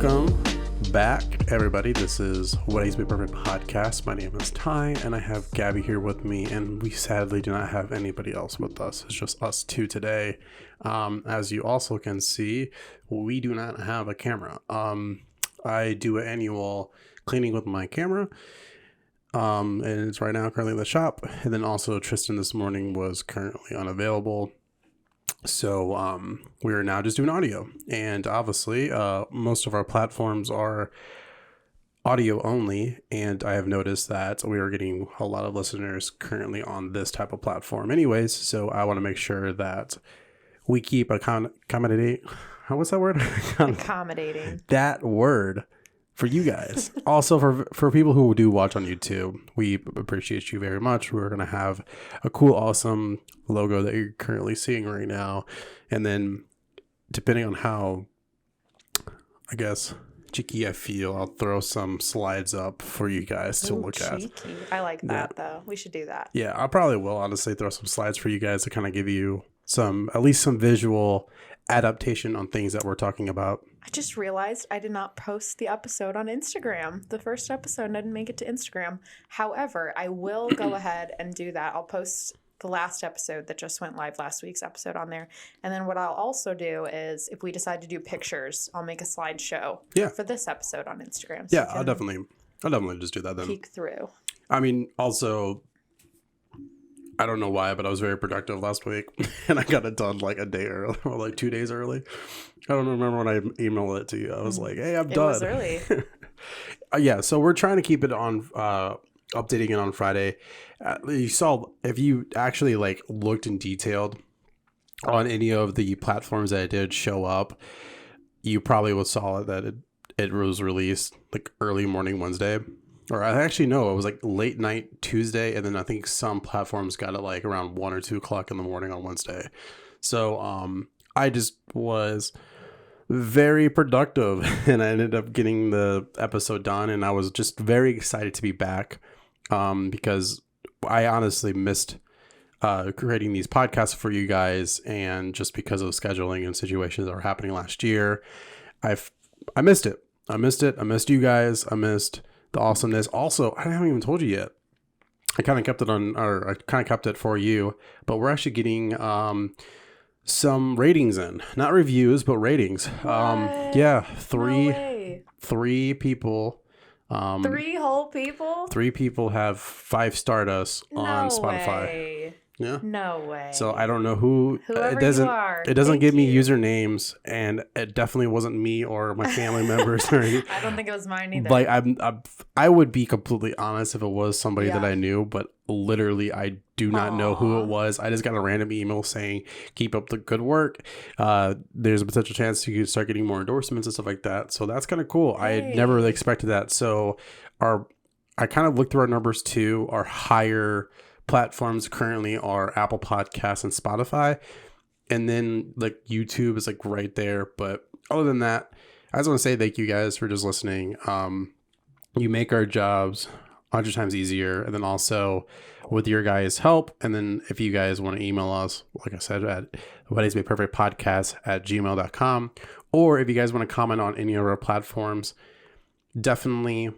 Welcome back, everybody. This is What Is My Perfect Podcast. My name is Ty, and I have Gabby here with me, and we sadly do not have anybody else with us. It's just us two today. As you also can see, we do not have a camera. I do an annual cleaning with my camera, and it's right now currently in the shop. And then also Tristan this morning was currently unavailable. So we are now just doing audio, and obviously most of our platforms are audio only, and I have noticed that we are getting a lot of listeners currently on this type of platform anyways, so I want to make sure that we keep accommodating. What's that word? Accommodating. That word for you guys. Also for people who do watch on YouTube, we appreciate you very much. We're going to have a cool, awesome logo that you're currently seeing right now. And then depending on how, I guess, cheeky I feel, I'll throw some slides up for you guys to look at. Cheeky. I like that, though. We should do that. Yeah, I probably will honestly throw some slides for you guys to kind of give you at least some visual adaptation on things that we're talking about. I just realized I did not post the episode on Instagram. The first episode didn't make it to Instagram. However, I will go ahead and do that. I'll post the last episode that just went live, last week's episode, on there. And then what I'll also do is, if we decide to do pictures, I'll make a slideshow for this episode on Instagram. So I'll definitely just do that then. Peek through. I mean, also, I don't know why, but I was very productive last week, and I got it done like a day early, or like 2 days early. I don't remember when I emailed it to you. I was like, hey, I'm done. It was early. Yeah, so we're trying to keep it on, updating it on Friday. You saw, if you actually like looked in detailed on any of the platforms that it did show up, you probably would saw that it was released like early morning Wednesday. Or I actually know it was like late night Tuesday, and then I think some platforms got it like around 1 or 2 o'clock in the morning on Wednesday. So I just was very productive, and I ended up getting the episode done, and I was just very excited to be back because I honestly missed creating these podcasts for you guys, and just because of scheduling and situations that were happening last year, I missed it. I missed you guys. I missed the awesomeness. Also, I haven't even told you yet. I kind of kept it for you, but we're actually getting some ratings in, not reviews, but ratings. Yeah, three people. 3 whole people? 3 people have 5-starred us on Spotify. Way. Yeah. No way. So I don't know who. Whoever it doesn't give me you. usernames, and it definitely wasn't me or my family members or anything. I don't think it was mine either. Like I would be completely honest if it was somebody that I knew, but literally I do not know who it was. I just got a random email saying, "Keep up the good work. There's a potential chance you could start getting more endorsements and stuff like that." So that's kind of cool. Hey. I never really expected that. So I kind of looked through our numbers too. Our higher platforms currently are Apple Podcasts and Spotify, and then like YouTube is like right there. But other than that, I just want to say thank you guys for just listening. You make our jobs 100 times easier, and then also with your guys' help, and then if you guys want to email us, like I said, at whatismyperfectpodcast@gmail.com, or if you guys want to comment on any of our platforms, definitely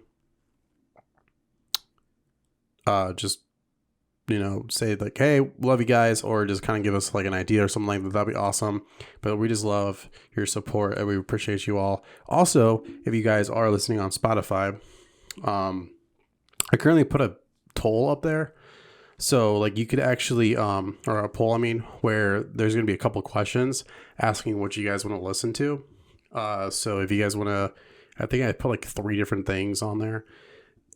just say like, hey, love you guys, or just kind of give us like an idea or something like that. That'd be awesome. But we just love your support, and we appreciate you all. Also, if you guys are listening on Spotify, I currently put a poll up there. So like you could actually, or a poll, where there's going to be a couple questions asking what you guys want to listen to. So if you guys want to, I think I put like 3 different things on there.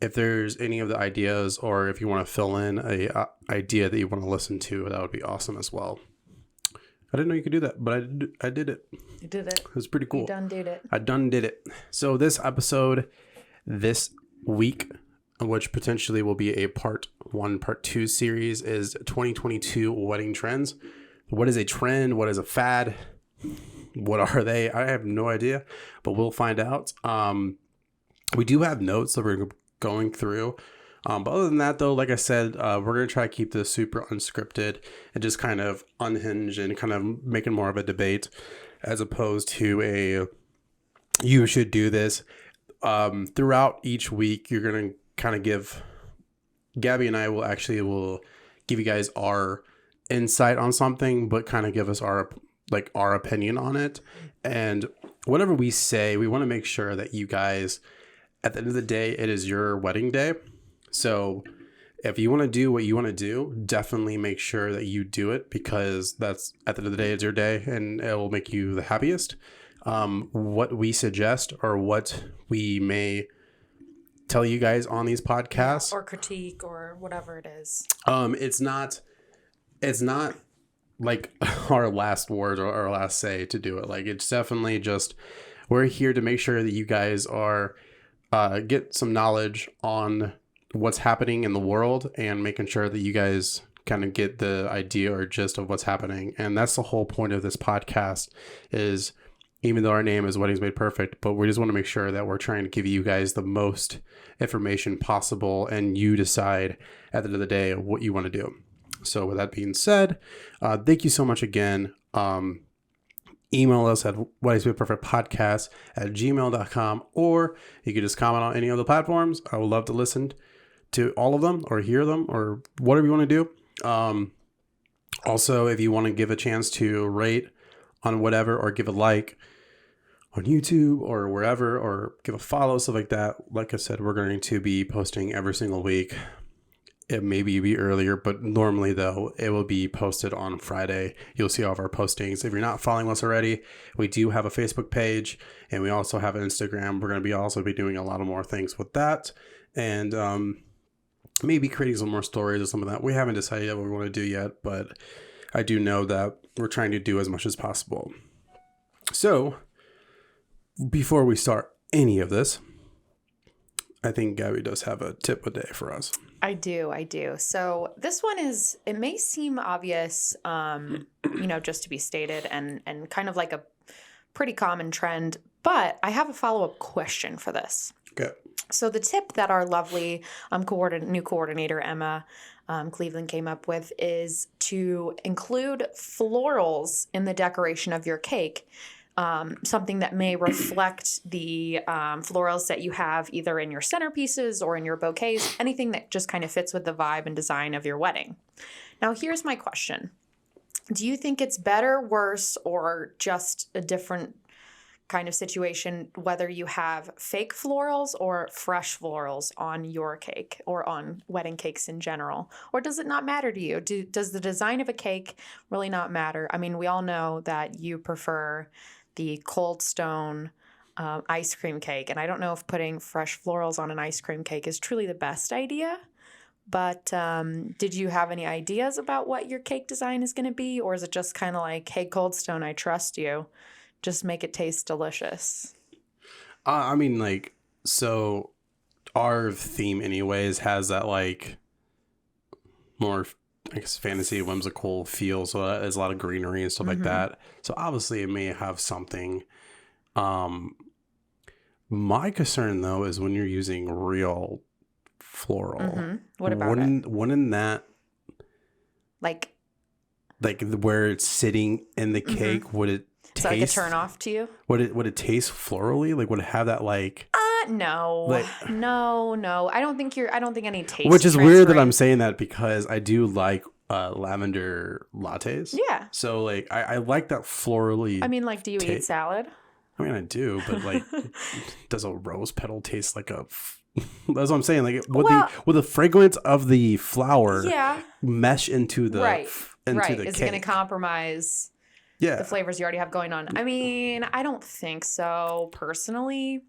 If there's any of the ideas, or if you want to fill in a idea that you want to listen to, that would be awesome as well. I didn't know you could do that, but I did it. You did it. It was pretty cool. You done did it. I done did it. So this episode this week, which potentially will be a part 1, part 2 series, is 2022 wedding trends. What is a trend? What is a fad? What are they? I have no idea, but we'll find out. We do have notes that we're going through. But other than that, though, like I said, we're going to try to keep this super unscripted and just kind of unhinged and kind of making more of a debate as opposed to a you should do this. Throughout each week, you're going to kind of give, Gabby and I will give you guys our insight on something, but kind of give us our opinion on it. And whatever we say, we want to make sure that you guys, at the end of the day, it is your wedding day. So if you want to do what you want to do, definitely make sure that you do it, because that's, at the end of the day, it's your day and it will make you the happiest. What we suggest or what we may tell you guys on these podcasts, or critique or whatever it is, it's not like our last word or our last say to do it. Like, it's definitely just, we're here to make sure that you guys are get some knowledge on what's happening in the world and making sure that you guys kind of get the idea or gist of what's happening. And that's the whole point of this podcast, is even though our name is Weddings Made Perfect, but we just want to make sure that we're trying to give you guys the most information possible, and you decide at the end of the day what you want to do. So with that being said, thank you so much again. Email us at weddingsmadeperfectpodcast@gmail.com, or you can just comment on any of the platforms. I would love to listen to all of them or hear them or whatever you want to do. Also, if you want to give a chance to rate on whatever, or give a like on YouTube or wherever, or give a follow, stuff like that. Like I said, we're going to be posting every single week. It may be earlier, but normally, though, it will be posted on Friday. You'll see all of our postings. If you're not following us already, we do have a Facebook page, and we also have an Instagram. We're going to also be doing a lot of more things with that, and maybe creating some more stories or some of that. We haven't decided what we want to do yet, but I do know that we're trying to do as much as possible. So, before we start any of this, I think Gabby does have a tip a day for us. I do. So this one it may seem obvious, just to be stated, and kind of like a pretty common trend, but I have a follow-up question for this. Okay. So the tip that our lovely new coordinator, Emma Cleveland, came up with is to include florals in the decoration of your cake. Something that may reflect the florals that you have either in your centerpieces or in your bouquets, anything that just kind of fits with the vibe and design of your wedding. Now, here's my question. Do you think it's better, worse, or just a different kind of situation whether you have fake florals or fresh florals on your cake or on wedding cakes in general? Or does it not matter to you? Does the design of a cake really not matter? I mean, we all know that you prefer the Cold Stone ice cream cake. And I don't know if putting fresh florals on an ice cream cake is truly the best idea. But did you have any ideas about what your cake design is going to be? Or is it just kind of like, hey, Cold Stone, I trust you. Just make it taste delicious. I mean, so our theme anyways has that more, I guess, fantasy, whimsical feel. So there's a lot of greenery and stuff like that. So obviously it may have something. My concern, though, is when you're using real floral. What about it? Wouldn't that, like where it's sitting in the cake, would it taste? Is that like a turn off to you? Would it taste florally? Would it have that No. No. I don't think any taste. Which is weird that I'm saying that, because I do like lavender lattes. Yeah. So I like that florally. I mean, do you eat salad? I mean, I do, but does a rose petal taste like a? That's what I'm saying. Would the fragrance of the flower mesh into the right? The is cake? it going to compromise? Yeah. The flavors you already have going on. I mean, I don't think so personally.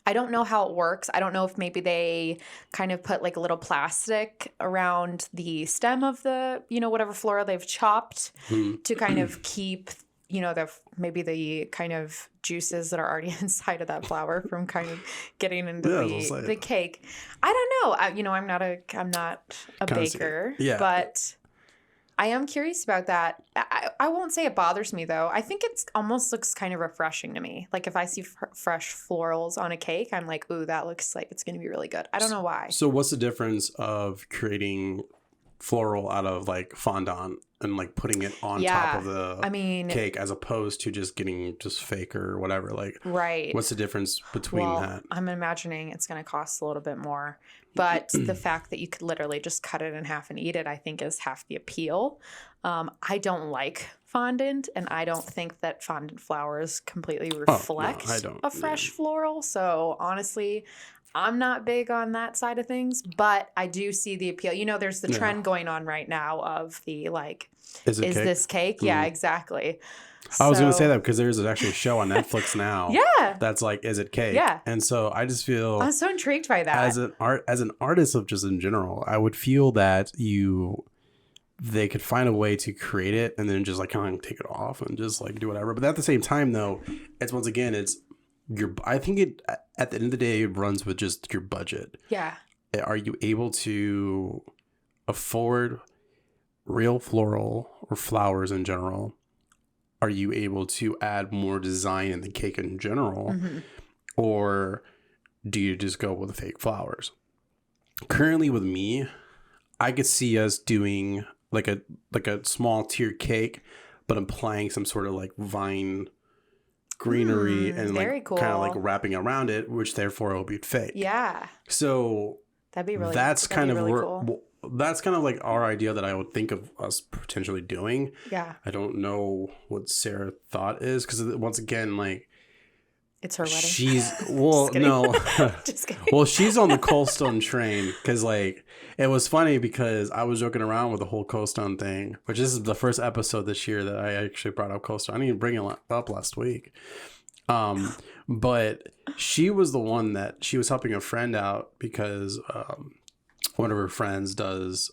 I don't know how it works. I don't know if maybe they kind of put a little plastic around the stem of the, whatever floral they've chopped to kind of keep, maybe the kind of juices that are already inside of that flower from kind of getting into the cake. I don't know. I'm not a baker, but I am curious about that. I won't say it bothers me, though. I think it almost looks kind of refreshing to me. If I see fresh florals on a cake, I'm like, ooh, that looks like it's going to be really good. I don't know why. So what's the difference of creating floral out of like fondant and like putting it on top of the cake, as opposed to just getting just fake or whatever. Like, right. What's the difference between that? I'm imagining it's going to cost a little bit more, but the fact that you could literally just cut it in half and eat it, I think, is half the appeal. I don't like fondant, and I don't think that fondant flowers completely reflect a fresh floral. So honestly, I'm not big on that side of things, but I do see the appeal. You know, there's the trend going on right now of the like, is this cake? Yeah, exactly. I was going to say that because there's actually a show on Netflix now. Yeah. That's like, is it cake? Yeah. And so I just feel I'm so intrigued by that. As an artist of just in general, I would feel that they could find a way to create it and then just like kind of take it off and just like do whatever. But at the same time, though, it's once again, I think it at the end of the day, it runs with just your budget. Yeah. Are you able to afford real floral or flowers in general? Are you able to add more design in the cake in general? Mm-hmm. Or do you just go with the fake flowers? Currently with me, I could see us doing like a small tier cake, but applying some sort of like vine greenery and like kind of like wrapping around it, which therefore will be fake. Yeah. So that'd be really that's kind of cool. That's kind of like our idea that I would think of us potentially doing. Yeah. I don't know what Sarah's thought is, because once again, like, it's her wedding. She's no, just kidding. Well, she's on the Cold Stone train, because like it was funny because I was joking around with the whole Cold Stone thing, which this is the first episode this year that I actually brought up Cold Stone. I didn't even bring it up last week. But she was the one that she was helping a friend out because one of her friends does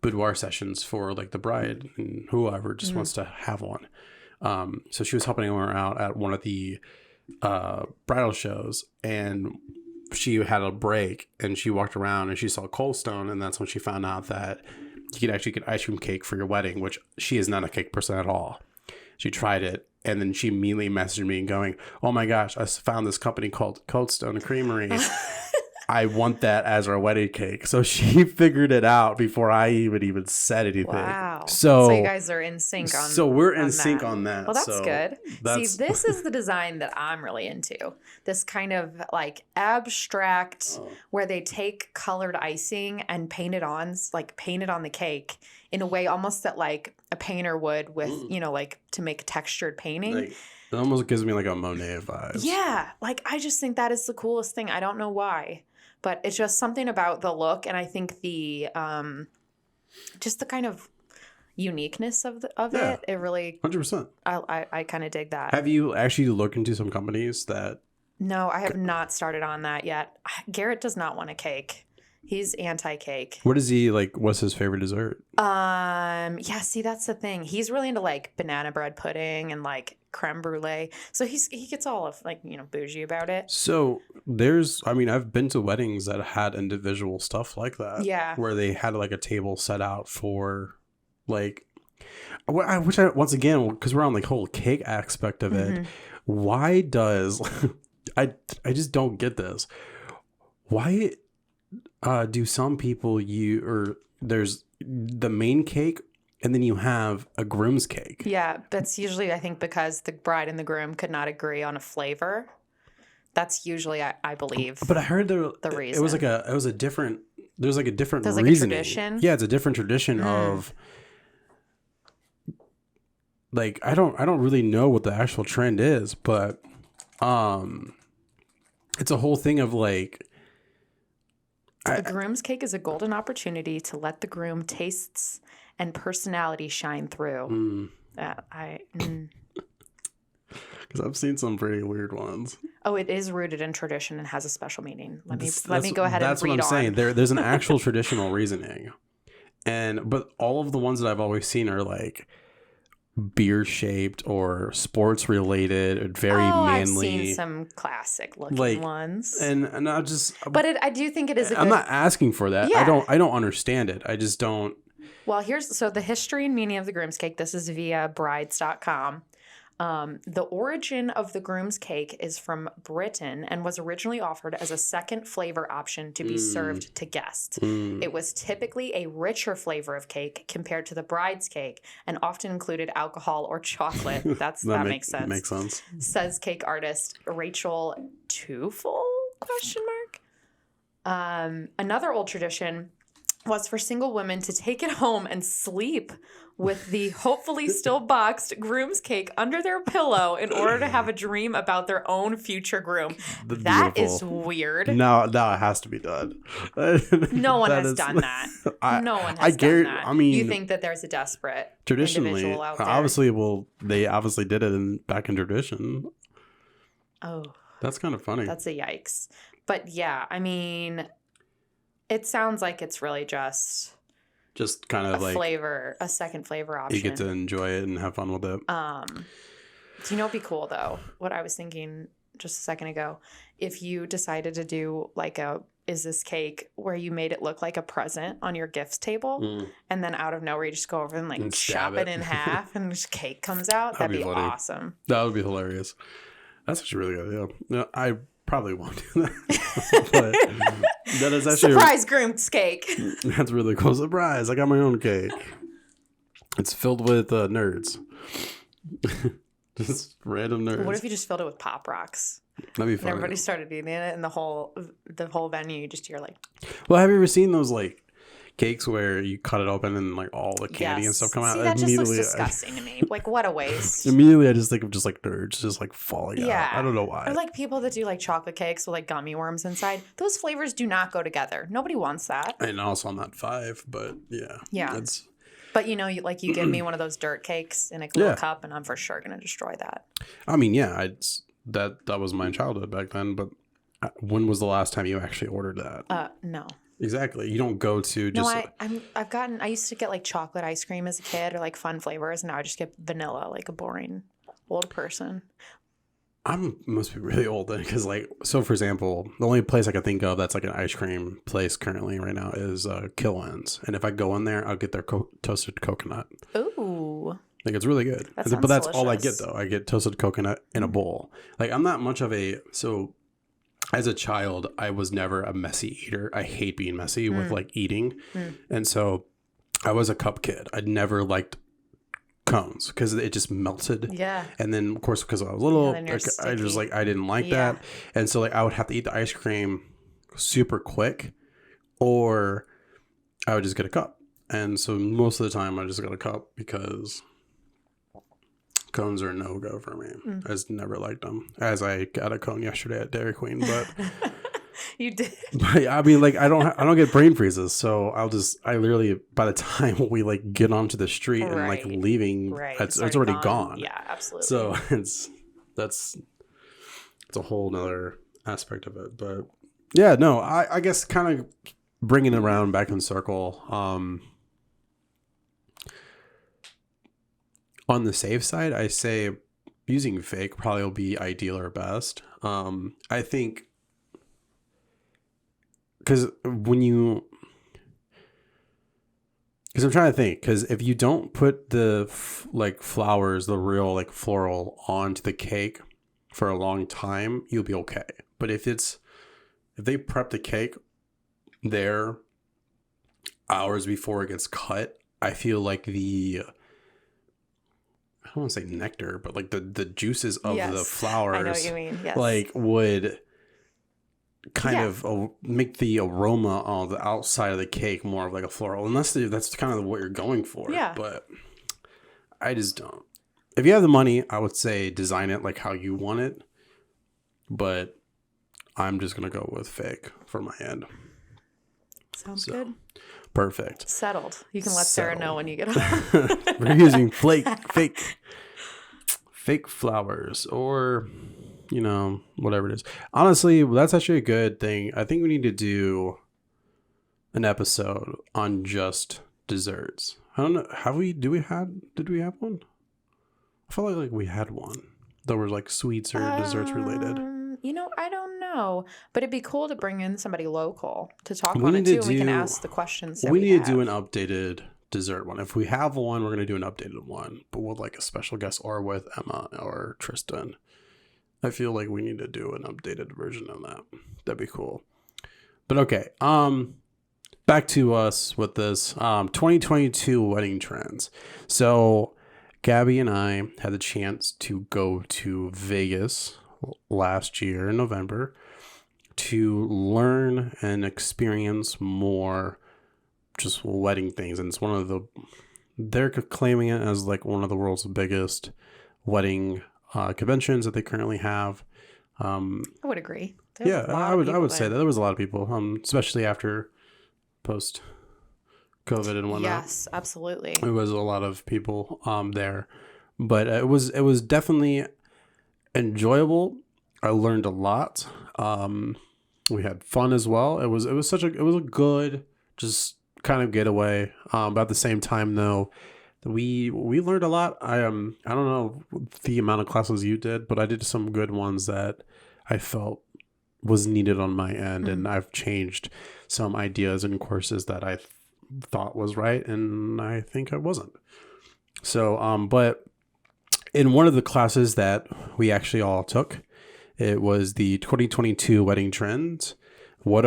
boudoir sessions for like the bride and whoever just wants to have one. So she was helping her out at one of the bridal shows, and she had a break and she walked around and she saw Cold Stone, and that's when she found out that you could actually get ice cream cake for your wedding, which she is not a cake person at all. She tried it, and then she immediately messaged me going, "Oh my gosh, I found this company called Cold Stone Creamery. I want that as our wedding cake." So she figured it out before I even said anything. Wow. So you guys are in sync on So we're in sync on that. Well, that's good. See, this is the design that I'm really into. This kind of like abstract where they take colored icing and paint it on the cake in a way almost that like a painter would with, like to make a textured painting. Like, it almost gives me like a Monet vibe. Yeah. Like, I just think that is the coolest thing. I don't know why. But it's just something about the look, and I think the just the kind of uniqueness of it. It really 100%. I kind of dig that. Have you actually looked into some companies that? No, I have not started on that yet. Garrett does not want a cake. He's anti-cake. What is he like? What's his favorite dessert? Yeah. See, that's the thing. He's really into like banana bread pudding and like creme brulee. So he gets all of like bougie about it. So I've been to weddings that had individual stuff like that. Yeah. Where they had like a table set out for like, which I once again, because we're on like whole cake aspect of it. Why does I just don't get this? Why? Do some people there's the main cake and then you have a groom's cake? Yeah, that's usually I think because the bride and the groom could not agree on a flavor. That's usually I believe. But I heard the reason. There's like a different reasoning. Like a tradition. Yeah, it's a different tradition of like I don't really know what the actual trend is, but it's a whole thing of like. The groom's cake is a golden opportunity to let the groom tastes and personality shine through. Because I've seen some pretty weird ones. Oh, it is rooted in tradition and has a special meaning. Let me go ahead and read on. That's what I'm saying. There's an actual traditional reasoning, but all of the ones that I've always seen are like beer shaped or sports related and very manly. I've seen some classic looking ones, and I just. But I do think it is. I'm not asking for that. Yeah. I don't understand it. I just don't. Well, so the history and meaning of the groom's cake. This is via brides.com. The origin of the Groom's cake is from Britain and was originally offered as a second flavor option to be served to guests. It was typically a richer flavor of cake compared to the bride's cake and often included alcohol or chocolate. That makes sense. Makes sense. Says cake artist Rachel Tufel? Question mark. Another old tradition was for single women to take it home and sleep with the hopefully still boxed groom's cake under their pillow in order to have a dream about their own future groom. That is weird. No, that has to be done. No one has done that. No one has done that. I mean, you think that there's a desperate traditionally, individual out there? they obviously did it back in tradition. Oh. That's kind of funny. That's a yikes. But yeah, I mean, it sounds like it's really just kind of a second flavor option. You get to enjoy it and have fun with it. Do you know what'd be cool though? What I was thinking just a second ago, if you decided to do like is this cake where you made it look like a present on your gifts table, and then out of nowhere you just go over and chop it in half, and just cake comes out. That'd be awesome. That would be hilarious. That's actually really good. Yeah, no, I probably won't do that. But that is actually surprise groom's cake. That's really cool. Surprise! I got my own cake. It's filled with nerds. Just random nerds. What if you just filled it with Pop Rocks? That'd be fun. And everybody started eating it, and the whole venue, you just hear like. Well, have you ever seen those like cakes where you cut it open and like all the candy and stuff come out? See, that just looks disgusting to me. Like, what a waste. Immediately, I just think of just like nerds just like falling out. I don't know why. Or like people that do like chocolate cakes with like gummy worms inside. Those flavors do not go together. Nobody wants that. And also, I'm not 5, but yeah. Yeah. But you give me one of those dirt cakes in a little cup, and I'm for sure gonna destroy that. I mean, yeah, that was my childhood back then. But when was the last time you actually ordered that? No. Exactly. You don't go to just. No, I used to get like chocolate ice cream as a kid or like fun flavors, and now I just get vanilla, like a boring old person. I must be really old then, because so for example, the only place I can think of that's like an ice cream place currently right now is Killen's, and if I go in there, I'll get their toasted coconut. Ooh. Like it's really good. But that's delicious. All I get though. I get toasted coconut in a bowl. Like I'm not much of as a child, I was never a messy eater. I hate being messy with like eating. And so I was a cup kid. I'd never liked cones because it just melted. Yeah. And then of course, because I was little, I didn't like that. And so I would have to eat the ice cream super quick, or I would just get a cup. And so most of the time I just got a cup because cones are a no-go for me. I just never liked them. As I got a cone yesterday at Dairy Queen, but you did. But I mean, I don't get brain freezes, so I literally by the time we get onto the street and leaving, it's already gone. Yeah, absolutely. So it's a whole nother aspect of it. But yeah, no, I guess kind of bringing it around back in circle. On the safe side, I say using fake probably will be ideal or best. I think because I'm trying to think, because if you don't put the flowers, the real floral onto the cake for a long time, you'll be okay. But if they prep the cake there hours before it gets cut, I feel like I don't want to say nectar, but the juices of the flowers, I know what you mean. Yes. Would kind of make the aroma on the outside of the cake more of a floral, unless that's kind of what you're going for. Yeah. But I just don't. If you have the money, I would say design it like how you want it, but I'm just gonna go with fake for my end. Sounds good. Perfect. Settled. You can let Sarah know when you get home. We're using fake flowers, or whatever it is. Honestly, that's actually a good thing. I think we need to do an episode on just desserts. I don't know. Did we have one? I felt like we had one that was sweets or desserts related. I don't know, but it'd be cool to bring in somebody local to talk on it too, and we can ask the questions that we need have. to do an updated dessert one. If we have one, we're going to do an updated one, but with like a special guest or with Emma or Tristan. I feel like we need to do an updated version of that. That'd be cool. But okay, back to us with this 2022 wedding trends. So Gabby and I had the chance to go to Vegas last year in November to learn and experience more just wedding things. And it's one of they're claiming it as like one of the world's biggest wedding conventions that they currently have. I would agree. I would say that there was a lot of people, especially after post COVID and whatnot. Yes, absolutely. It was a lot of people there, but it was definitely enjoyable. I learned a lot. We had fun as well. It was a good just kind of getaway. But at the same time though, we learned a lot. I don't know the amount of classes you did, but I did some good ones that I felt was needed on my end, and I've changed some ideas and courses that I thought was right, and I think I wasn't. So, but in one of the classes that we actually all took, it was the 2022 wedding trends. What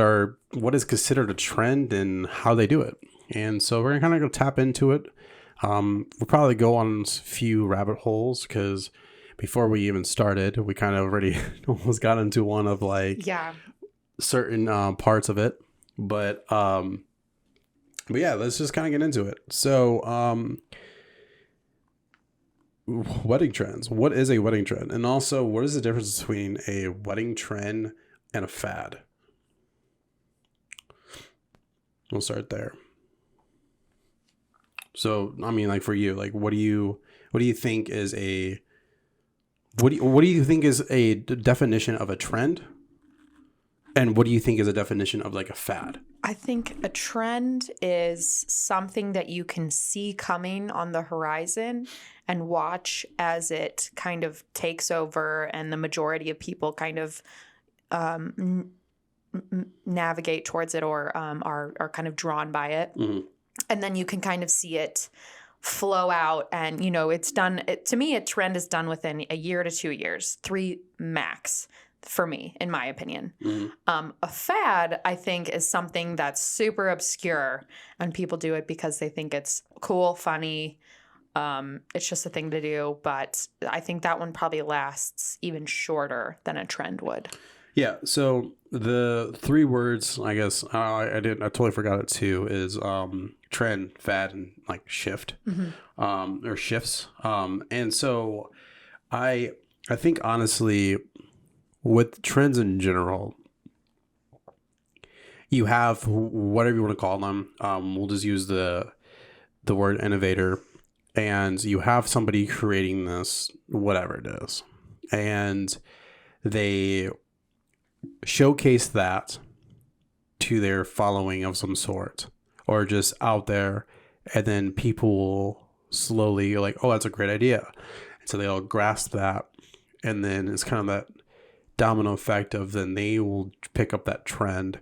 is considered a trend and how they do it. And so we're gonna kind of go tap into it. We'll probably go on a few rabbit holes because before we even started, we kind of already almost got into one of like certain parts of it. But yeah, let's just kind of get into it. So wedding trends. What is a wedding trend? And also, what is the difference between a wedding trend and a fad? We'll start there. So, I mean, like for you, like what do you think is a definition of a trend? And what do you think is a definition of like a fad? I think a trend is something that you can see coming on the horizon and watch as it kind of takes over and the majority of people kind of navigate towards it or are kind of drawn by it. Mm-hmm. And then you can kind of see it flow out and, you know, it's done. To me, a trend is done within a year to 2 years, 3 max for me, in my opinion. Mm-hmm. A fad, I think, is something that's super obscure and people do it because they think it's cool, funny. It's just a thing to do. But I think that one probably lasts even shorter than a trend would. Yeah. So the 3 words, I guess, I totally forgot it too, is trend, fad, and like shift, or shifts. And so I think honestly, with trends in general, you have whatever you want to call them. We'll just use the word innovator, and you have somebody creating this, whatever it is, and they showcase that to their following of some sort, or just out there, and then people will slowly like, oh, that's a great idea, and so they'll grasp that, and then it's kind of that domino effect of then they will pick up that trend,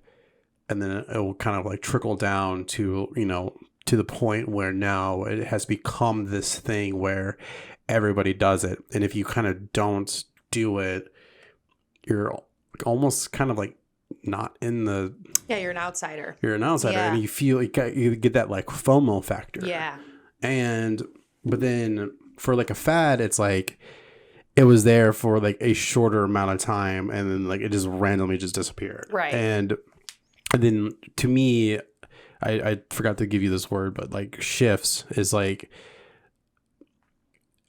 and then it will kind of like trickle down to, you know, to the point where now it has become this thing where everybody does it, and if you kind of don't do it, you're almost kind of like not in the... Yeah, you're an outsider. And you feel like you get that like FOMO factor. Yeah. But then for like a fad, it's like it was there for like a shorter amount of time, and then like it just randomly just disappeared. Right. And then to me, I forgot to give you this word, but like shifts is like,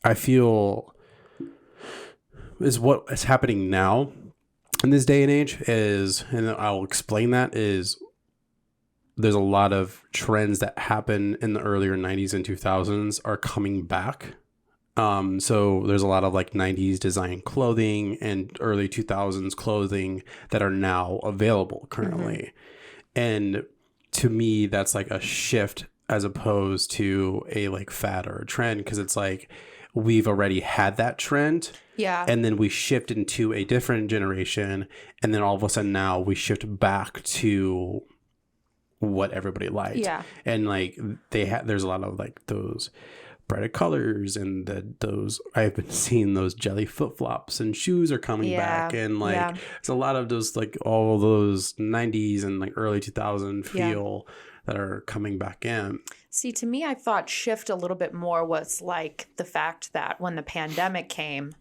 I feel is what is happening now in this day and age is, and I'll explain that, is there's a lot of trends that happen in the earlier 90s and 2000s are coming back. So there's a lot of like 90s design clothing and early 2000s clothing that are now available currently. Mm-hmm. And to me, that's like a shift as opposed to a like fad or a trend, because it's like we've already had that trend. Yeah. And then we shift into a different generation, and then all of a sudden now we shift back to what everybody liked. Yeah. And like there's a lot of like those brighter colors and those I've been seeing those jelly flip flops and shoes are coming back, and like it's a lot of those like all those 90s and like early 2000 feel that are coming back in. See, to me, I thought shift a little bit more was like the fact that when the pandemic came,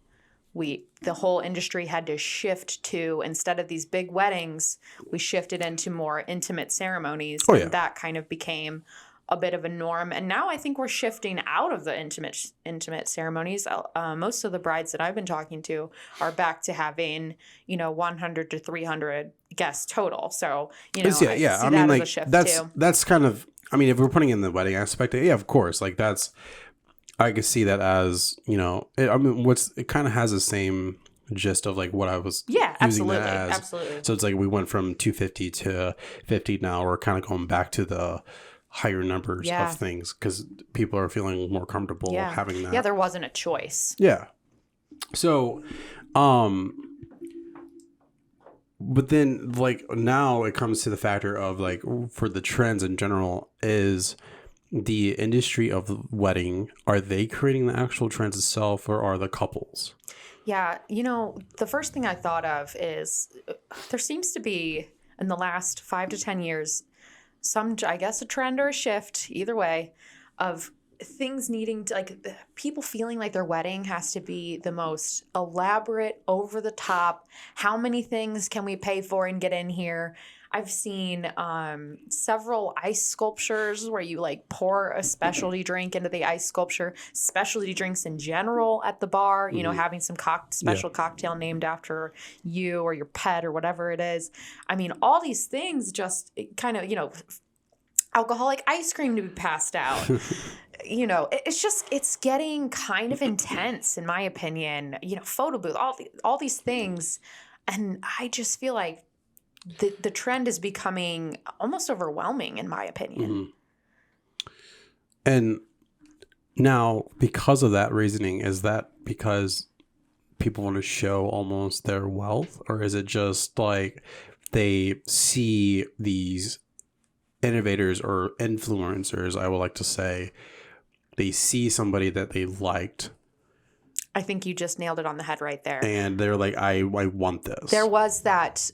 the whole industry had to shift to, instead of these big weddings, we shifted into more intimate ceremonies. And that kind of became a bit of a norm. And now I think we're shifting out of the intimate ceremonies. Most of the brides that I've been talking to are back to having, 100 to 300 guests total. So, I see that mean, as like a shift that's kind of, I mean, if we're putting in the wedding aspect, of course, like I could see that as, it kind of has the same gist of like what I was using that as. Absolutely. So it's like we went from 250 to 50 now. We're kind of going back to the higher numbers of things because people are feeling more comfortable having that. Yeah, there wasn't a choice. Yeah. So, but then like now it comes to the factor of like for the trends in general is the industry of the wedding, are they creating the actual trends itself or are the couples? Yeah, the first thing I thought of is there seems to be in the last 5 to 10 years I guess a trend or a shift, either way, of things needing to, like, people feeling like their wedding has to be the most elaborate, over the top. How many things can we pay for and get in here? I've seen several ice sculptures where you like pour a specialty drink into the ice sculpture, specialty drinks in general at the bar, having some special cocktail named after you or your pet or whatever it is. I mean, all these things just kind of, alcoholic ice cream to be passed out. It's getting kind of intense in my opinion, photo booth, all these things. And I just feel like the trend is becoming almost overwhelming in my opinion. Mm-hmm. And now because of that reasoning, is that because people want to show almost their wealth, or is it just like they see these innovators or influencers, I would like to say, they see somebody that they liked? I think you just nailed it on the head right there. And they're like, I want this. There was that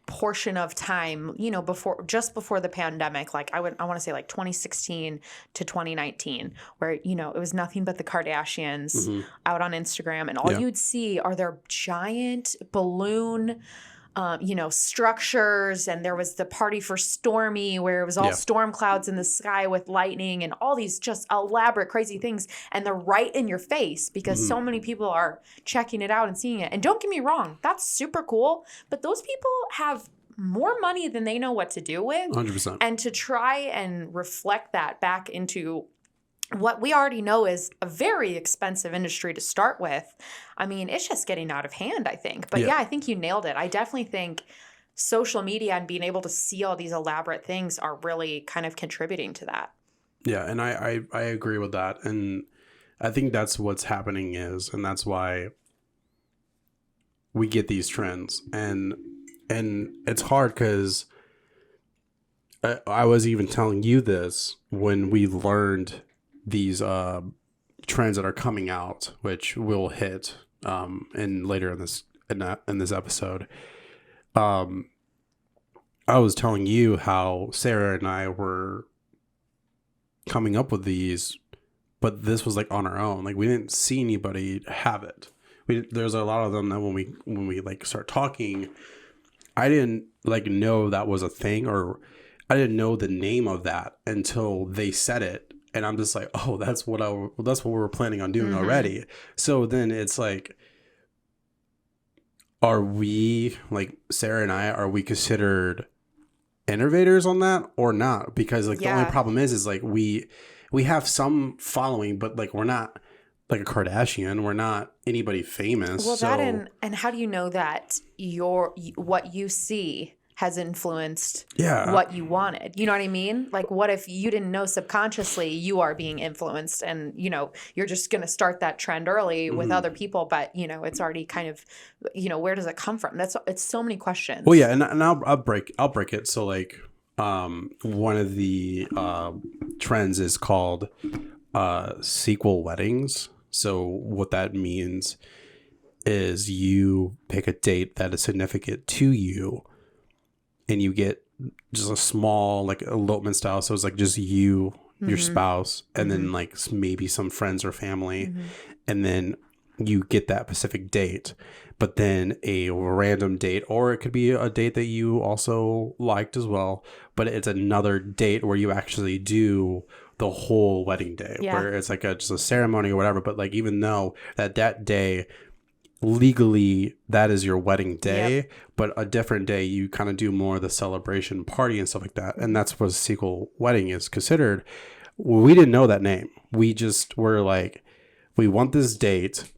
portion of time, before the pandemic, like I want to say like 2016 to 2019, where, it was nothing but the Kardashians out on Instagram. And all you'd see are their giant balloon structures, and there was the party for Stormy where it was all storm clouds in the sky with lightning and all these just elaborate crazy things, and they're right in your face because so many people are checking it out and seeing it. And don't get me wrong, that's super cool, but those people have more money than they know what to do with. 100%. And to try and reflect that back into what we already know is a very expensive industry to start with, I mean, it's just getting out of hand, I think. But I think you nailed it. I definitely think social media and being able to see all these elaborate things are really kind of contributing to that. Yeah, and I agree with that. And I think that's what's happening and that's why we get these trends. And it's hard because I was even telling you this when we learned these trends that are coming out, which will hit later in this episode. I was telling you how Sarah and I were coming up with these, but this was like on our own. Like we didn't see anybody have it. There's a lot of them that when we like start talking, I didn't like know that was a thing, or I didn't know the name of that until they said it. And I'm just like, oh, that's what we were planning on doing already. So then it's like, are we, like Sarah and I, are we considered innovators on that or not? Because like the only problem is like we have some following, but like we're not like a Kardashian. We're not anybody famous. Well, that and how do you know that what you see has influenced what you wanted? You know what I mean? Like, what if you didn't know subconsciously you are being influenced, and you're just going to start that trend early with other people, but it's already kind of, where does it come from? It's so many questions. Well, yeah, and I'll break it. So like, one of the trends is called sequel weddings. So what that means is you pick a date that is significant to you, and you get just a small like elopement style. So it's like just you, your spouse, and then like maybe some friends or family, and then you get that specific date. But then a random date, or it could be a date that you also liked as well, but it's another date where you actually do the whole wedding day, where it's like just a ceremony or whatever. But like, even though that day legally that is your wedding day, but a different day you kind of do more of the celebration party and stuff like that. And that's what a sequel wedding is considered. We didn't know that name. We just were like, we want this date.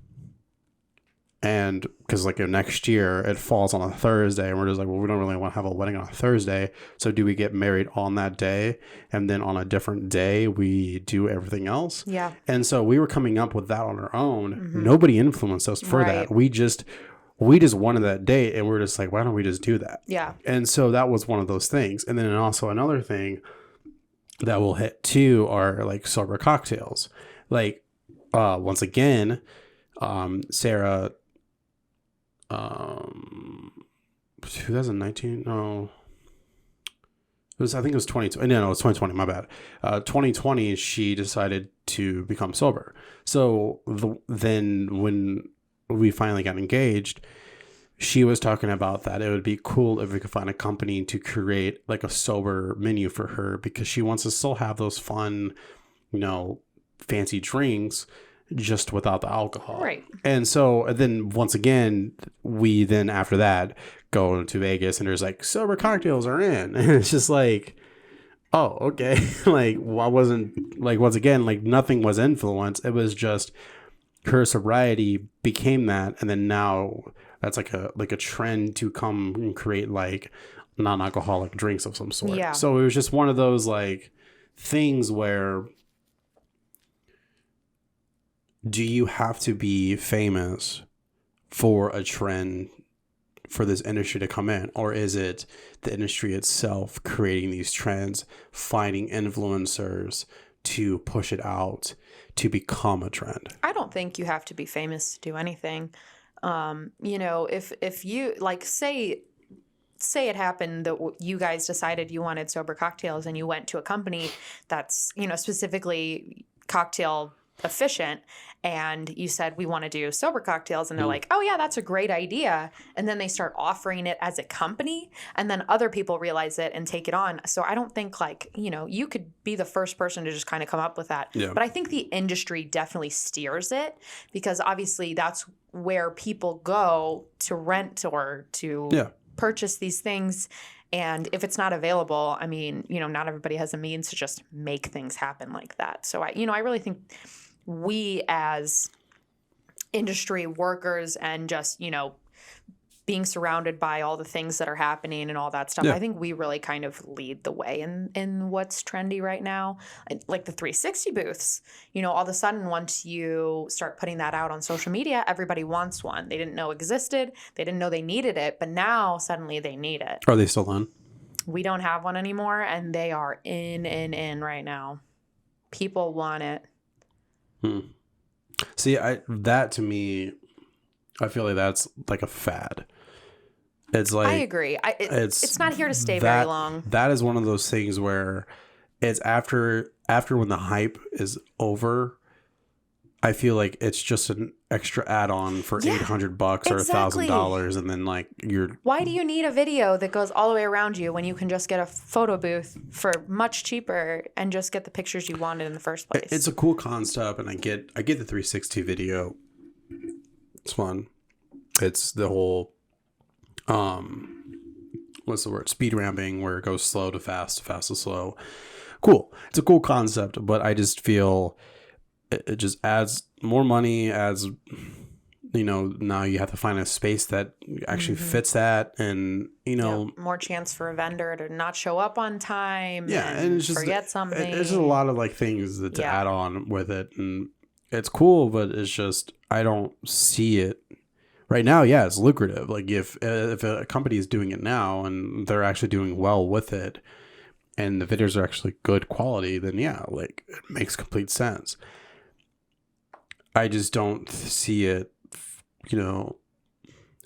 And because like next year it falls on a Thursday, and we're just like, well, we don't really want to have a wedding on a Thursday. So do we get married on that day, and then on a different day we do everything else? Yeah. And so we were coming up with that on our own. Nobody influenced us for that. We just wanted that date, and we're just like, why don't we just do that? Yeah. And so that was one of those things. And then also another thing that we'll hit too are like sober cocktails. Like once again, Sarah. 2019, no, it was, I think it was 2020. No, it was 2020, my bad. 2020 she decided to become sober. So then when we finally got engaged, she was talking about that it would be cool if we could find a company to create like a sober menu for her, because she wants to still have those fun, fancy drinks, just without the alcohol. Right. And so then once again, we then after that go to Vegas, and there's like sober cocktails are in. And it's just like, oh, okay. Like, I wasn't like, once again, like nothing was influenced. It was just her sobriety became that. And then now that's like a trend to come and create like non-alcoholic drinks of some sort. Yeah. So it was just one of those like things where, do you have to be famous for a trend for this industry to come in? Or is it the industry itself creating these trends, finding influencers to push it out to become a trend? I don't think you have to be famous to do anything. If you like, say it happened that you guys decided you wanted sober cocktails, and you went to a company that's, specifically cocktail efficient, and you said, we want to do sober cocktails, and they're like, oh yeah, that's a great idea, and then they start offering it as a company, and then other people realize it and take it on. So I don't think like, you could be the first person to just kind of come up with that. But I think the industry definitely steers it, because obviously that's where people go to rent or to purchase these things. And if it's not available, I mean, not everybody has a means to just make things happen like that. So I really think we as industry workers, and just, being surrounded by all the things that are happening and all that stuff, I think we really kind of lead the way in what's trendy right now. Like the 360 booths, all of a sudden, once you start putting that out on social media, everybody wants one. They didn't know existed. They didn't know they needed it, but now suddenly they need it. Are they still on? We don't have one anymore, and they are in right now. People want it. See, that to me, I feel like that's like a fad. It's like, I agree. It's not here to stay very long. That is one of those things where it's after when the hype is over, I feel like it's just an extra add-on for $800 or $1,000, and then like why do you need a video that goes all the way around you when you can just get a photo booth for much cheaper and just get the pictures you wanted in the first place? It's a cool concept, and I get the 360 video. It's fun. It's the whole what's the word? Speed ramping, where it goes slow to fast, fast to slow. Cool. It's a cool concept, but I just feel it just adds more money, now you have to find a space that actually fits that, and more chance for a vendor to not show up on time, and it's just, forget something. There's just a lot of like things to add on with it, and it's cool, but it's just, I don't see it right now. Yeah, it's lucrative. Like if a company is doing it now and they're actually doing well with it, and the videos are actually good quality, then yeah, like it makes complete sense. I just don't see it,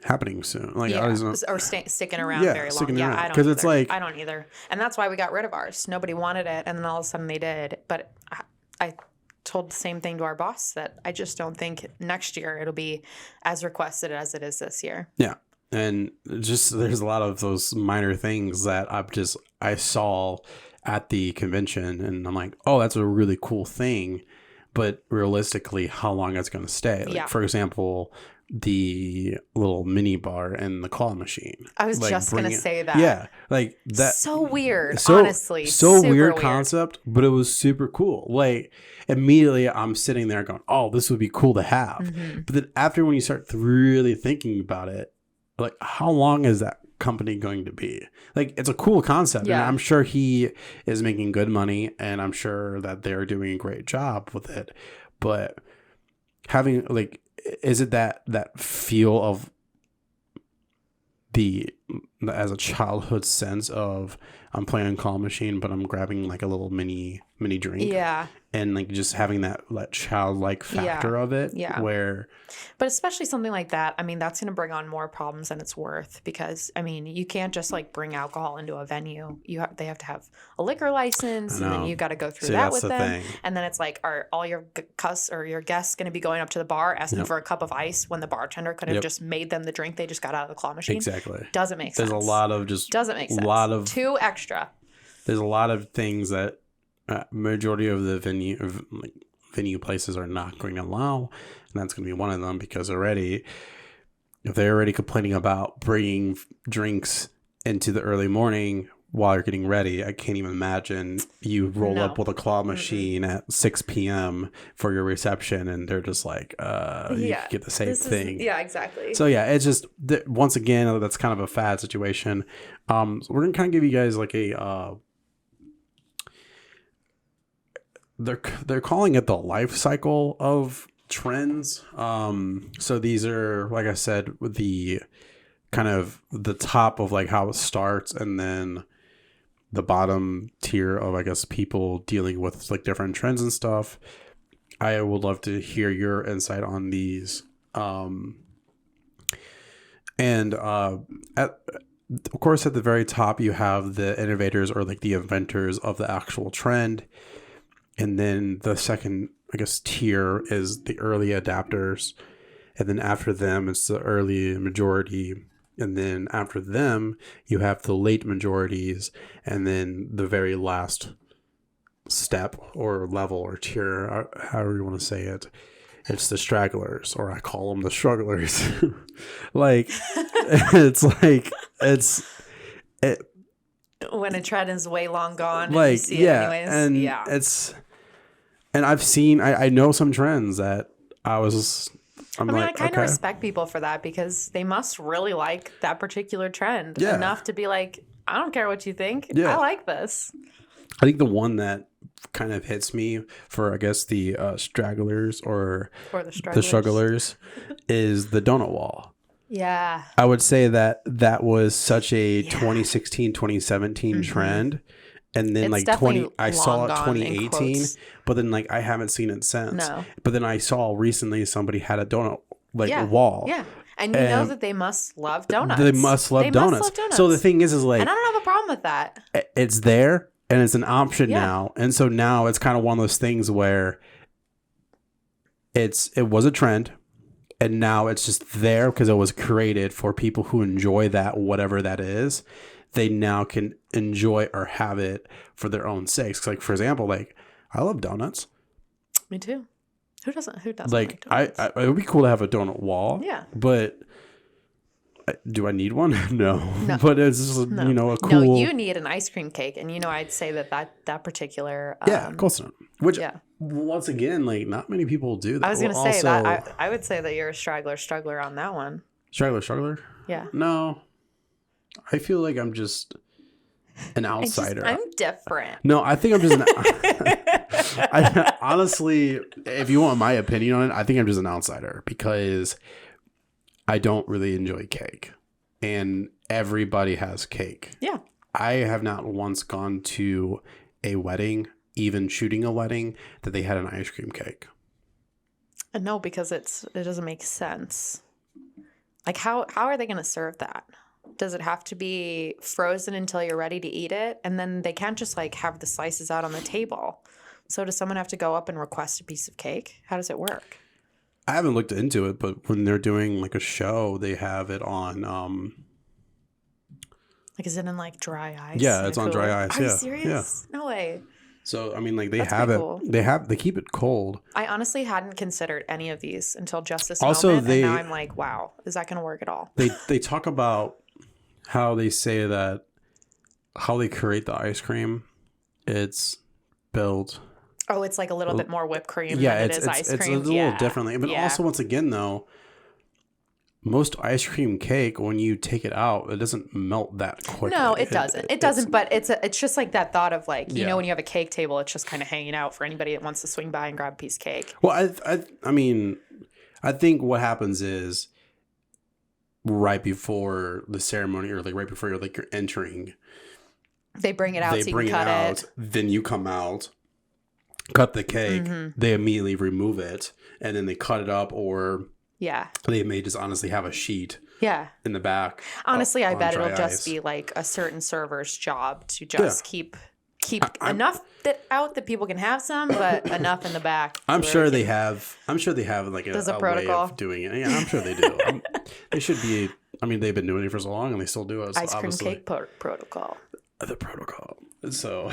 happening soon. Like, or sticking around very long. Yeah, I don't because it's like, I don't either, and that's why we got rid of ours. Nobody wanted it, and then all of a sudden they did. But I told the same thing to our boss that I just don't think next year it'll be as requested as it is this year. Yeah. And just there's a lot of those minor things that I saw at the convention, and I'm like, oh, that's a really cool thing. But realistically, how long it's going to stay? Like, for example, the little mini bar and the claw machine. I was just going to say that. Yeah. Like that. So weird, honestly. So weird concept, but it was super cool. Like immediately I'm sitting there going, oh, this would be cool to have. Mm-hmm. But then after when you start really thinking about it, like how long is that company going to be? Like it's a cool concept, and I'm sure he is making good money, and I'm sure that they're doing a great job with it. But having like, is it that feel of as a childhood sense of I'm playing a claw machine, but I'm grabbing like a little mini drink, and like just having that childlike factor of it, where. But especially something like that, I mean, that's going to bring on more problems than it's worth, because I mean, you can't just like bring alcohol into a venue. They have to have a liquor license, and then you got to go through that with them, and then it's like, are all your your guests going to be going up to the bar asking for a cup of ice when the bartender could have just made them the drink they just got out of the claw machine? Exactly. Doesn't make sense. There's a lot of doesn't make sense. A lot of too extra. There's a lot of things that majority of the venue places are not going to allow, and that's going to be one of them, because if they're already complaining about bringing drinks into the early morning while you're getting ready, I can't even imagine you roll up with a claw machine at 6 p.m. for your reception, and they're just like, you get the same thing. Exactly. So yeah, it's just, once again, that's kind of a fad situation. So we're going to kind of give you guys like a, they're calling it the life cycle of trends. So these are, like I said, the kind of the top of like how it starts, and then the bottom tier of, I guess, people dealing with like different trends and stuff. I would love to hear your insight on these. Of course, at the very top, you have the innovators, or like the inventors of the actual trend. And then the second, I guess, tier is the early adapters. And then after them, it's the early majority. And then after them, you have the late majorities. And then the very last step or level or tier, however you want to say it, it's the stragglers, or I call them the strugglers. Like, when a trend is way long gone, like, and you see it anyways. And I've seen, I know some trends that I kind of respect people for that, because they must really like that particular trend enough to be like, I don't care what you think. I like this. I think the one that kind of hits me for, I guess, the stragglers or the strugglers is the donut wall. Yeah. I would say that was such a 2016, 2017 trend. And then I saw it 2018, but then like I haven't seen it since. No. But then I saw recently somebody had a donut wall. Yeah. And you know that they must love donuts. They must love donuts. So the thing is like, and I don't have a problem with that. It's there and it's an option now. And so now it's kind of one of those things where it was a trend, and now it's just there because it was created for people who enjoy that, whatever that is. They now can enjoy or have it for their own sakes. Like, for example, like, I love donuts. Me too. Who doesn't like donuts? It would be cool to have a donut wall. Yeah. But do I need one? No. But it's just, a cool... No, you need an ice cream cake. And, I'd say that particular... close enough. Which, once again, like, not many people do that. I was going to say that. I would say that you're a struggler on that one. Struggler? Yeah. No. I feel like I'm just an outsider. I'm different. No, I think I'm just honestly, if you want my opinion on it, I think I'm just an outsider, because I don't really enjoy cake, and everybody has cake. Yeah. I have not once gone to a wedding, even shooting a wedding, that they had an ice cream cake. No, because it doesn't make sense. Like, how are they going to serve that? Does it have to be frozen until you're ready to eat it? And then they can't just like have the slices out on the table. So does someone have to go up and request a piece of cake? How does it work? I haven't looked into it, but when they're doing like a show, they have it on. Like, is it in like dry ice? Yeah, it's on dry ice. Are you Yeah, serious? yeah. No way. So I mean, like they That's have pretty it. cool. They keep it cold. I honestly hadn't considered any of these until just this Also, moment, and now I'm like, wow, is that going to work at all? They talk about how they say that how they create the ice cream. It's built. Oh, it's like a little bit more whipped cream Yeah, than it is ice cream. It's a little differently. But Yeah. also, once again, though, most ice cream cake, when you take it out, it doesn't melt that quickly. No, it doesn't. It doesn't. But it's just like that thought of like, you Yeah. know, when you have a cake table, it's just kind of hanging out for anybody that wants to swing by and grab a piece of cake. Well, I mean, I think what happens is right before the ceremony, or like right before you're entering, They bring it out, so you bring can cut it out. it. Then you come out, cut the cake. Mm-hmm. They immediately remove it, and then they cut it up, or Yeah. they may just honestly have a sheet Yeah. in the back. Honestly, I on bet dry it'll just ice. be like a certain server's job to just keep enough out that people can have some, but enough in the back. I'm sure they have like There's a way protocol. of doing it. Yeah, I'm sure they do. They should be. I mean, they've been doing it for so long, and they still do it. So Ice cream obviously, cake protocol. the protocol. So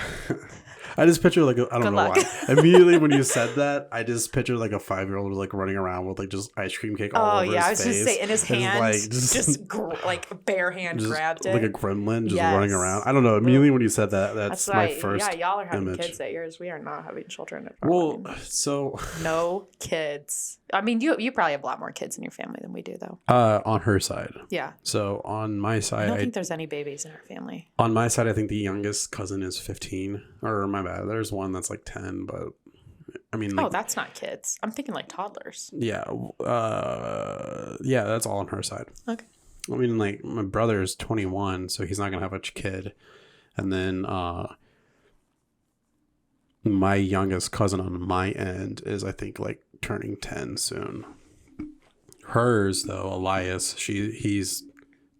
I just picture like I don't Good know luck. why. Immediately when you said that, I just pictured like a 5-year-old like running around with like just ice cream cake all over his face. I was just saying, in his And hand, like like bare hand just grabbed it. like a gremlin just Yes. running around. I don't know. Immediately when you said that, that's my why, first. Yeah, y'all are having image. kids at yours. We are not having children at our Well, wedding. so No kids. I mean, you probably have a lot more kids in your family than we do, though. on her side. Yeah. So on my I side, don't think there's any babies in our family. on my side, I think the youngest cousin is 15. Or my bad, there's one that's like 10. But I mean, like, Oh, that's not kids. I'm thinking like toddlers. yeah, yeah, that's all on her side. Okay. I mean, like my brother is 21, so he's not gonna have a kid, and then my youngest cousin on my end is I think like turning 10 soon. Hers though, Elias, he's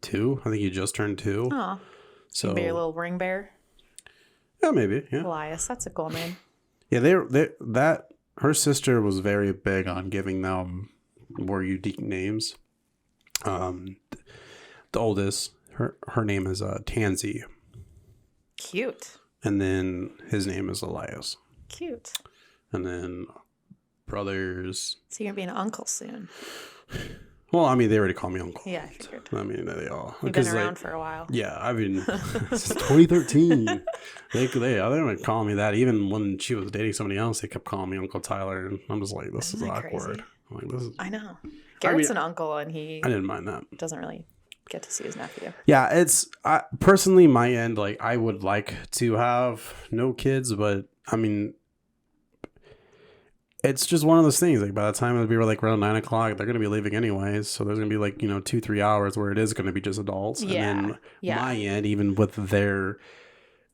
2. I think he just turned 2. Oh, So be a little ring bear. yeah, maybe yeah. Elias, that's a cool name. Yeah, that her sister was very big on giving them more unique names. The oldest, her name is Tansy, Cute. and then his name is Elias, Cute. and then brothers. So you're gonna be an uncle soon. Well, I mean, they already call me uncle. Yeah, I figured. I mean, they all. You've been around for a while. Yeah, I mean, since 2013. They're going to call me that. Even when she was dating somebody else, they kept calling me Uncle Tyler. And I'm just like, this Isn't is that awkward. crazy? I'm like, this is. I know. Garrett's an uncle, and he I didn't mind that. doesn't really get to see his nephew. Yeah, it's personally my end. Like, I would like to have no kids, but I mean, it's just one of those things. Like, by the time it'll be like around 9 o'clock, they're going to be leaving anyways. So there's going to be like 2-3 hours where it is going to be just adults. Yeah. And then Yeah. my end, even with their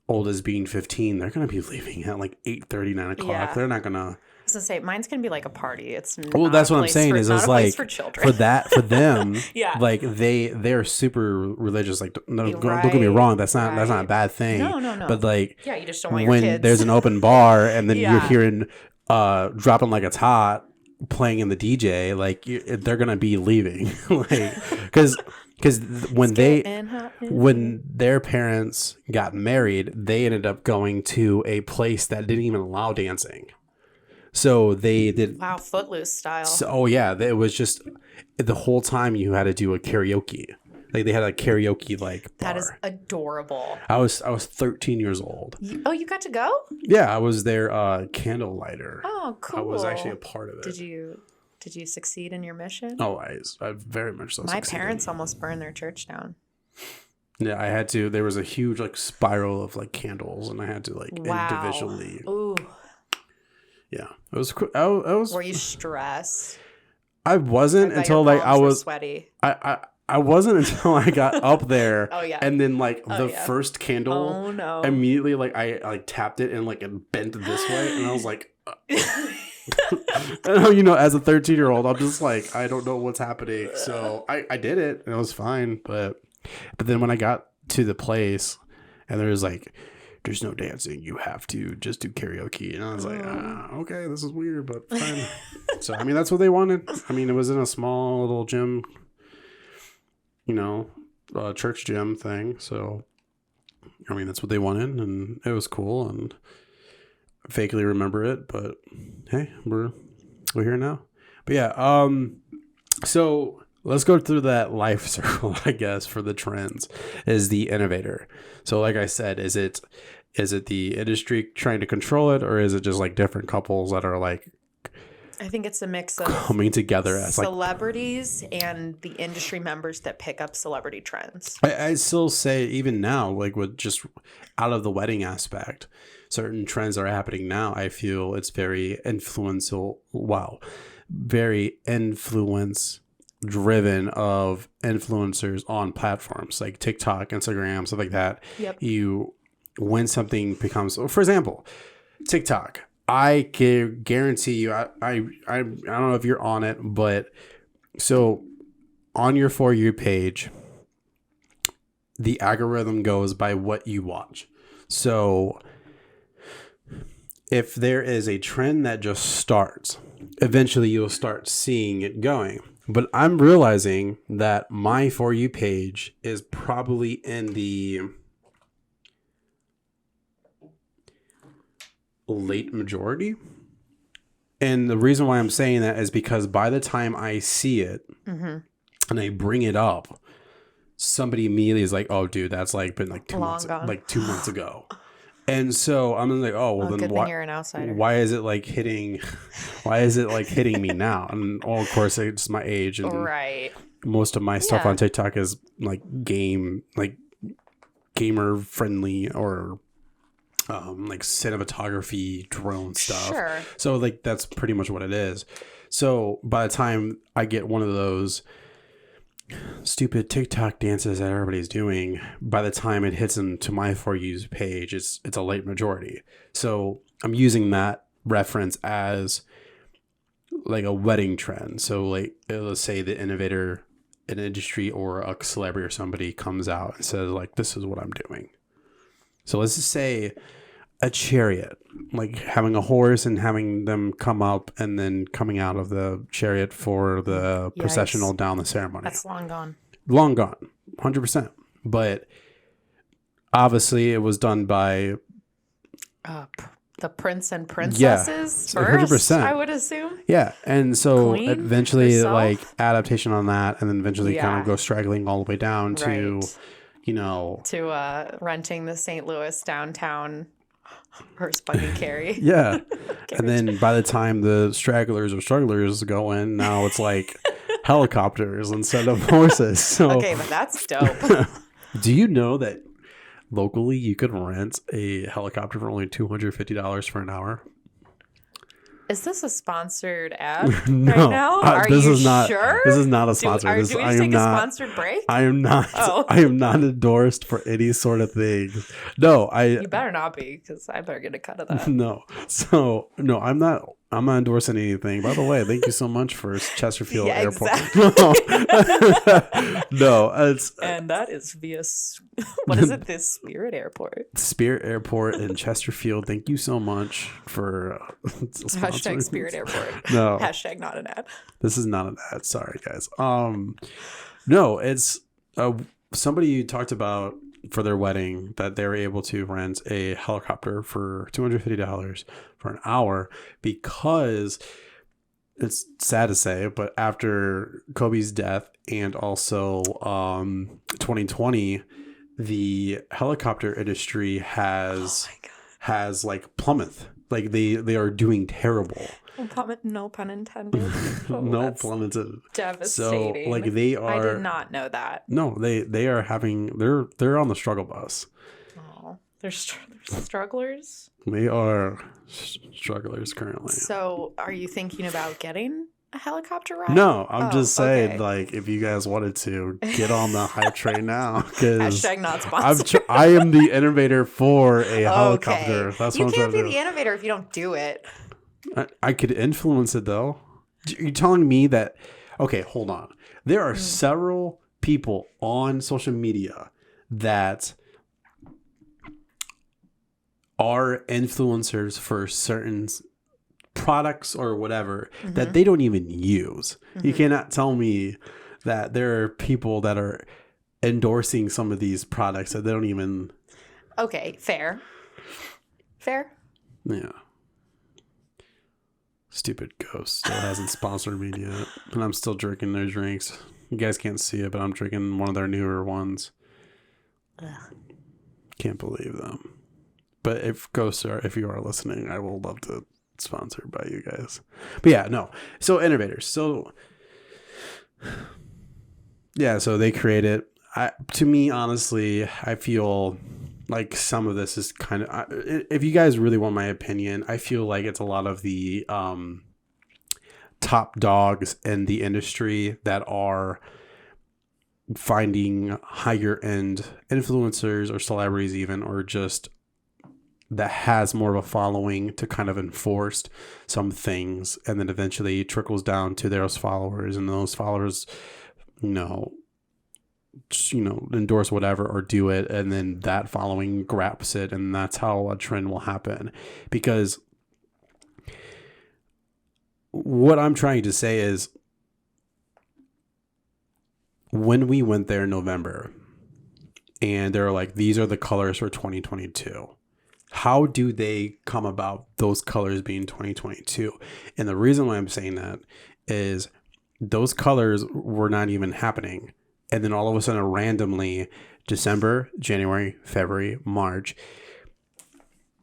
oldest being 15, they're going to be leaving at like 8:30, 9 o'clock. Yeah. They're not going to. I was gonna say mine's gonna be like a party. It's Well, not that's a what I'm place saying. for, Is not it's a place like for children. for them, Yeah. like they're super religious. Like, no, don't get me wrong. That's not a bad thing. No. But like, Yeah, you just don't want your when kids. there's an open bar and then you're Yeah. hearing dropping like it's hot playing in the DJ, like they're gonna be leaving, like because when when their parents got married, they ended up going to a place that didn't even allow dancing. So they did. Wow, Footloose style. So it was just the whole time you had to do a karaoke. Like they had a karaoke like bar. That is adorable. I was 13 years old. Oh, you got to go? Yeah, I was their candle lighter. Oh, cool. I was actually a part of it. Did you succeed in your mission? Oh, I very much so. My succeeded. parents almost burned their church down. Yeah, I had to. There was a huge like spiral of like candles, and I had to like individually. Ooh. Yeah, it was. I was. Were you stressed? I wasn't I bet until your like I palms were was sweaty. I wasn't until I got up there. Oh, yeah. And then like Oh, the yeah. first candle, Oh, no. immediately like I like tapped it and like it bent this way, and I was like, you know, as a 13-year-old, I'm just like, I don't know what's happening. So I did it and it was fine. But then when I got to the place and there was like, there's no dancing, you have to just do karaoke. And I was like, okay, this is weird, but fine. So, I mean, that's what they wanted. I mean, it was in a small little gym, you know, church gym thing. So, I mean, that's what they wanted, and it was cool, and I vaguely remember it, but hey, we're here now. But yeah, so let's go through that life circle, I guess, for the trends. Is the innovator. So like I said, is it the industry trying to control it, or is it just like different couples that are like I think it's a mix of coming together as celebrities and the industry members that pick up celebrity trends. I still say even now, like with just out of the wedding aspect, certain trends that are happening now, I feel it's very influential. Wow. Very influence driven of influencers on platforms like TikTok, Instagram, stuff like that. Yep. When something becomes, for example, TikTok, I can guarantee you, I don't know if you're on it, but so on your For You page, the algorithm goes by what you watch. So if there is a trend that just starts, eventually you'll start seeing it going. But I'm realizing that my For You page is probably in the late majority. And the reason why I'm saying that is because by the time I see it and I bring it up, somebody immediately is like, "Oh, dude, that's like been like 2 months, like 2 months ago." And so I'm like, "Oh, well, then why? You're an outsider. Why is it like hitting? Why is it like hitting me now?" And of course, it's my age, and Right. most of my stuff on TikTok is like gamer friendly or like cinematography, drone stuff. Sure. So like that's pretty much what it is. So by the time I get one of those stupid TikTok dances that everybody's doing, by the time it hits into my For You page, it's a late majority. So I'm using that reference as like a wedding trend. So like let's say the innovator in an industry or a celebrity or somebody comes out and says like, "This is what I'm doing." So let's just say a chariot, like having a horse and having them come up and then coming out of the chariot for the processional down the ceremony. That's long gone. Long gone, 100%. But obviously it was done by the prince and princesses first, 100%. I would assume. Yeah, and so Queen eventually herself? like adaptation on that, and then eventually kind of go straggling all the way down to, you know, to renting the St. Louis downtown horse buggy carry. Yeah. And then by the time the stragglers or strugglers go in, now it's like helicopters instead of horses. So Okay, but that's dope. Do you know that locally you could rent a helicopter for only $250 for an hour? Is this a sponsored ad No, right now? Are this you is not, sure? This is not a sponsor. Do we just take a sponsored break? I am not. Oh. I am not endorsed for any sort of thing. No, You better not be, because I better get a cut of that. No. So no, I'm not endorsing anything. By the way, thank you so much for Chesterfield Airport. Exactly. No, it's and that is via what is it? This Spirit Airport. Spirit Airport in Chesterfield. Thank you so much for Hashtag Spirit Airport. No. Hashtag not an ad. This is not an ad. Sorry, guys. No, it's somebody talked about for their wedding that they were able to rent a helicopter for $250 for an hour because it's sad to say, but after Kobe's death and also 2020, the helicopter industry has like plummet. Like they are doing terrible. No pun intended. Oh, No pun intended. Devastating. So like they are. I did not know that. No, they are having. They're on the struggle bus. Oh, they're strugglers. They are strugglers currently. So, are you thinking about getting a helicopter ride? No, I'm Oh, just saying, okay. like, if you guys wanted to get on the hype train now, because Hashtag not sponsored. I am the innovator for a Okay. helicopter. That's You what I'm trying can't to be do. the innovator if you don't do it. I could influence it though. You're telling me that? Okay, hold on. There are several people on social media that are influencers for certain products or whatever that they don't even use. You cannot tell me that there are people that are endorsing some of these products that they don't even. Okay, fair. Fair. Yeah. Stupid Ghost still hasn't sponsored me yet, and I'm still drinking their drinks. You guys can't see it, but I'm drinking one of their newer ones. Ugh. Can't believe them. But if Ghosts are, if you are listening, I will love to sponsor by you guys. But yeah, no. So innovators. So yeah, so they create it. To me, honestly, I feel like some of this is kind of. If you guys really want my opinion, I feel like it's a lot of the top dogs in the industry that are finding higher end influencers or celebrities, even, or just that has more of a following to kind of enforce some things, and then eventually it trickles down to those followers, and those followers, endorse whatever or do it, and then that following grabs it, and that's how a trend will happen. Because what I'm trying to say is, when we went there in November and they're like, these are the colors for 2022, how do they come about those colors being 2022? And the reason why I'm saying that is those colors were not even happening. And then all of a sudden, randomly, December, January, February, March,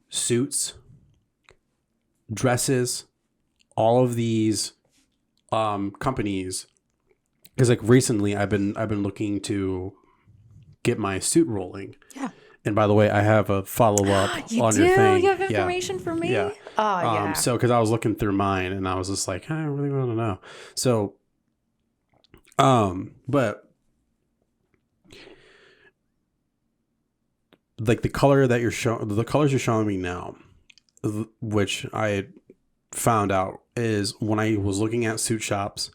suits, dresses, all of these companies. Because like recently, I've been looking to get my suit rolling. Yeah. And by the way, I have a follow up on your thing. You have information for me? Yeah. Oh, yeah. So because I was looking through mine and I was just like, I really want to know. So, but like the colors you're showing me now, which I found out is when I was looking at suit shops,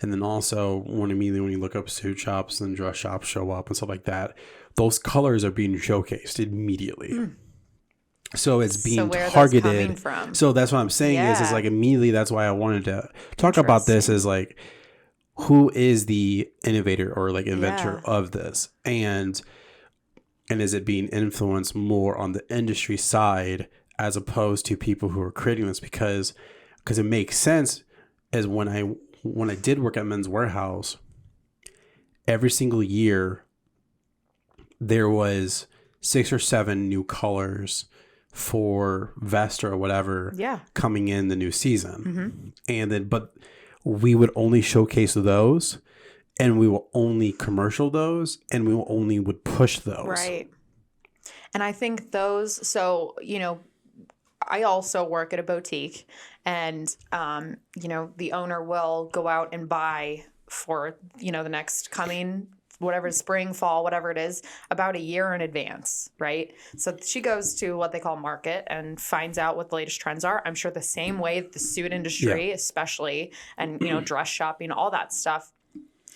and then also when you look up suit shops and dress shops show up and stuff like that, those colors are being showcased immediately. So it's being targeted. Coming from? So that's what I'm saying is like immediately. That's why I wanted to talk about this, is like, who is the innovator or like inventor of this, and is it being influenced more on the industry side as opposed to people who are creating this? Because it makes sense. As when I did work at Men's Warehouse, every single year there was 6 or 7 new colors for vest or whatever coming in the new season. And then, but we would only showcase those, and we will only commercial those, and we will only would push those. Right. And I think those, so, I also work at a boutique, and, the owner will go out and buy for, the next coming, whatever, spring, fall, whatever it is, about a year in advance, right? So she goes to what they call market and finds out what the latest trends are. I'm sure the same way the suit industry, especially, and, dress shopping, all that stuff,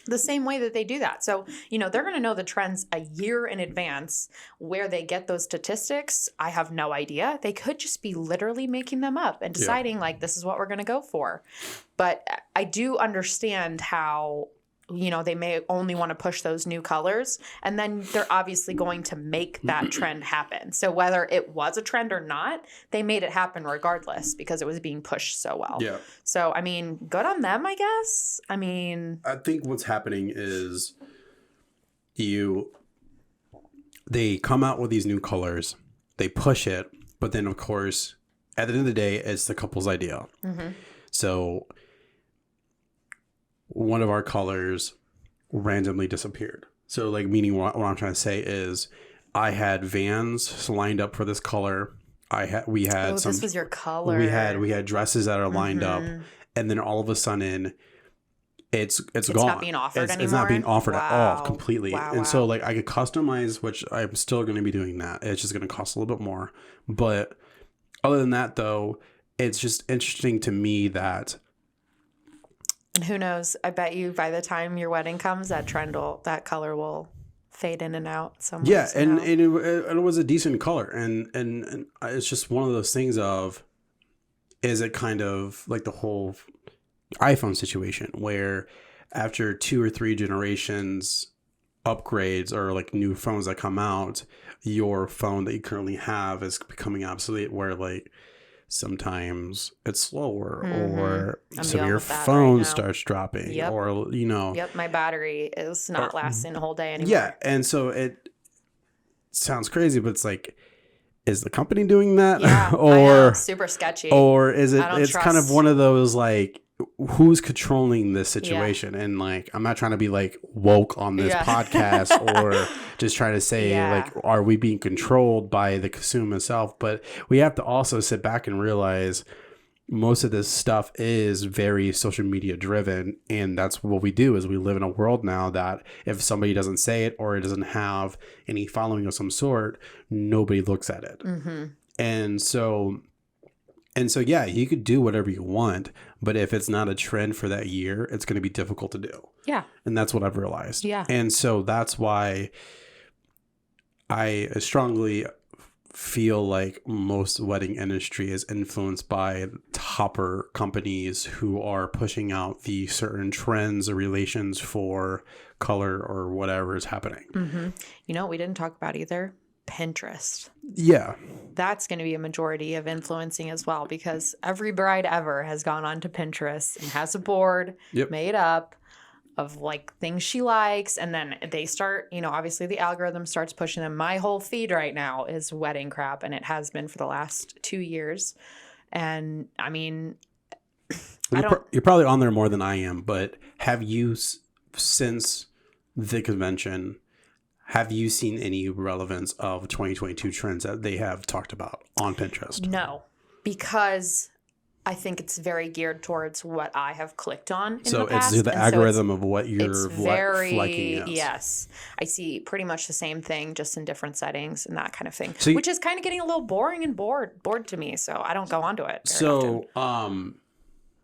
the same way that they do that. So, they're going to know the trends a year in advance. Where they get those statistics, I have no idea. They could just be literally making them up and deciding like, this is what we're going to go for. But I do understand how, they may only want to push those new colors, and then they're obviously going to make that trend happen. So whether it was a trend or not, they made it happen regardless because it was being pushed so well. Yeah. So, I mean, good on them, I guess. I mean, I think what's happening is they come out with these new colors, they push it, but then of course, at the end of the day, it's the couple's idea. So one of our colors randomly disappeared. So like, meaning what I'm trying to say is, I had Vans lined up for this color. This was your color. We had dresses that are lined up, and then all of a sudden it's gone. Not being offered anymore. It's not being offered at all completely. Wow, and so like I could customize, which I'm still going to be doing that. It's just going to cost a little bit more. But other than that, though, it's just interesting to me that. And who knows? I bet you by the time your wedding comes, that color will fade in and out. Yeah, and it was a decent color, and it's just one of those things of, is it kind of like the whole iPhone situation where after 2 or 3 generations upgrades or like new phones that come out, your phone that you currently have is becoming obsolete, where like sometimes it's slower or some of your phone starts dropping or my battery is not lasting a whole day anymore. Yeah, and so it sounds crazy, but it's like, is the company doing that? Yeah, or super sketchy, or is it's kind of one of those like, who's controlling this situation? Yeah. And like, I'm not trying to be like woke on this podcast or just trying to say like, are we being controlled by the consumer itself? But we have to also sit back and realize most of this stuff is very social media driven. And that's what we do, is we live in a world now that if somebody doesn't say it or it doesn't have any following of some sort, nobody looks at it. Mm-hmm. And so, yeah, you could do whatever you want, but if it's not a trend for that year, it's going to be difficult to do. Yeah. And that's what I've realized. Yeah. And so that's why I strongly feel like most wedding industry is influenced by topper companies who are pushing out the certain trends or relations for color or whatever is happening. Mm-hmm. You know what we didn't talk about either? Pinterest. Yeah. That's going to be a majority of influencing as well, because every bride ever has gone onto Pinterest and has a board made up of like things she likes. And then they start, obviously the algorithm starts pushing them. My whole feed right now is wedding crap, and it has been for the last 2 years. And I mean, you're probably on there more than I am, but have you, since the convention, have you seen any relevance of 2022 trends that they have talked about on Pinterest? No, because I think it's very geared towards what I have clicked on in so the past. It's the algorithm of what you're liking. Yes. I see pretty much the same thing, just in different settings and that kind of thing, which is kind of getting a little boring and bored to me. So I don't go onto it very often.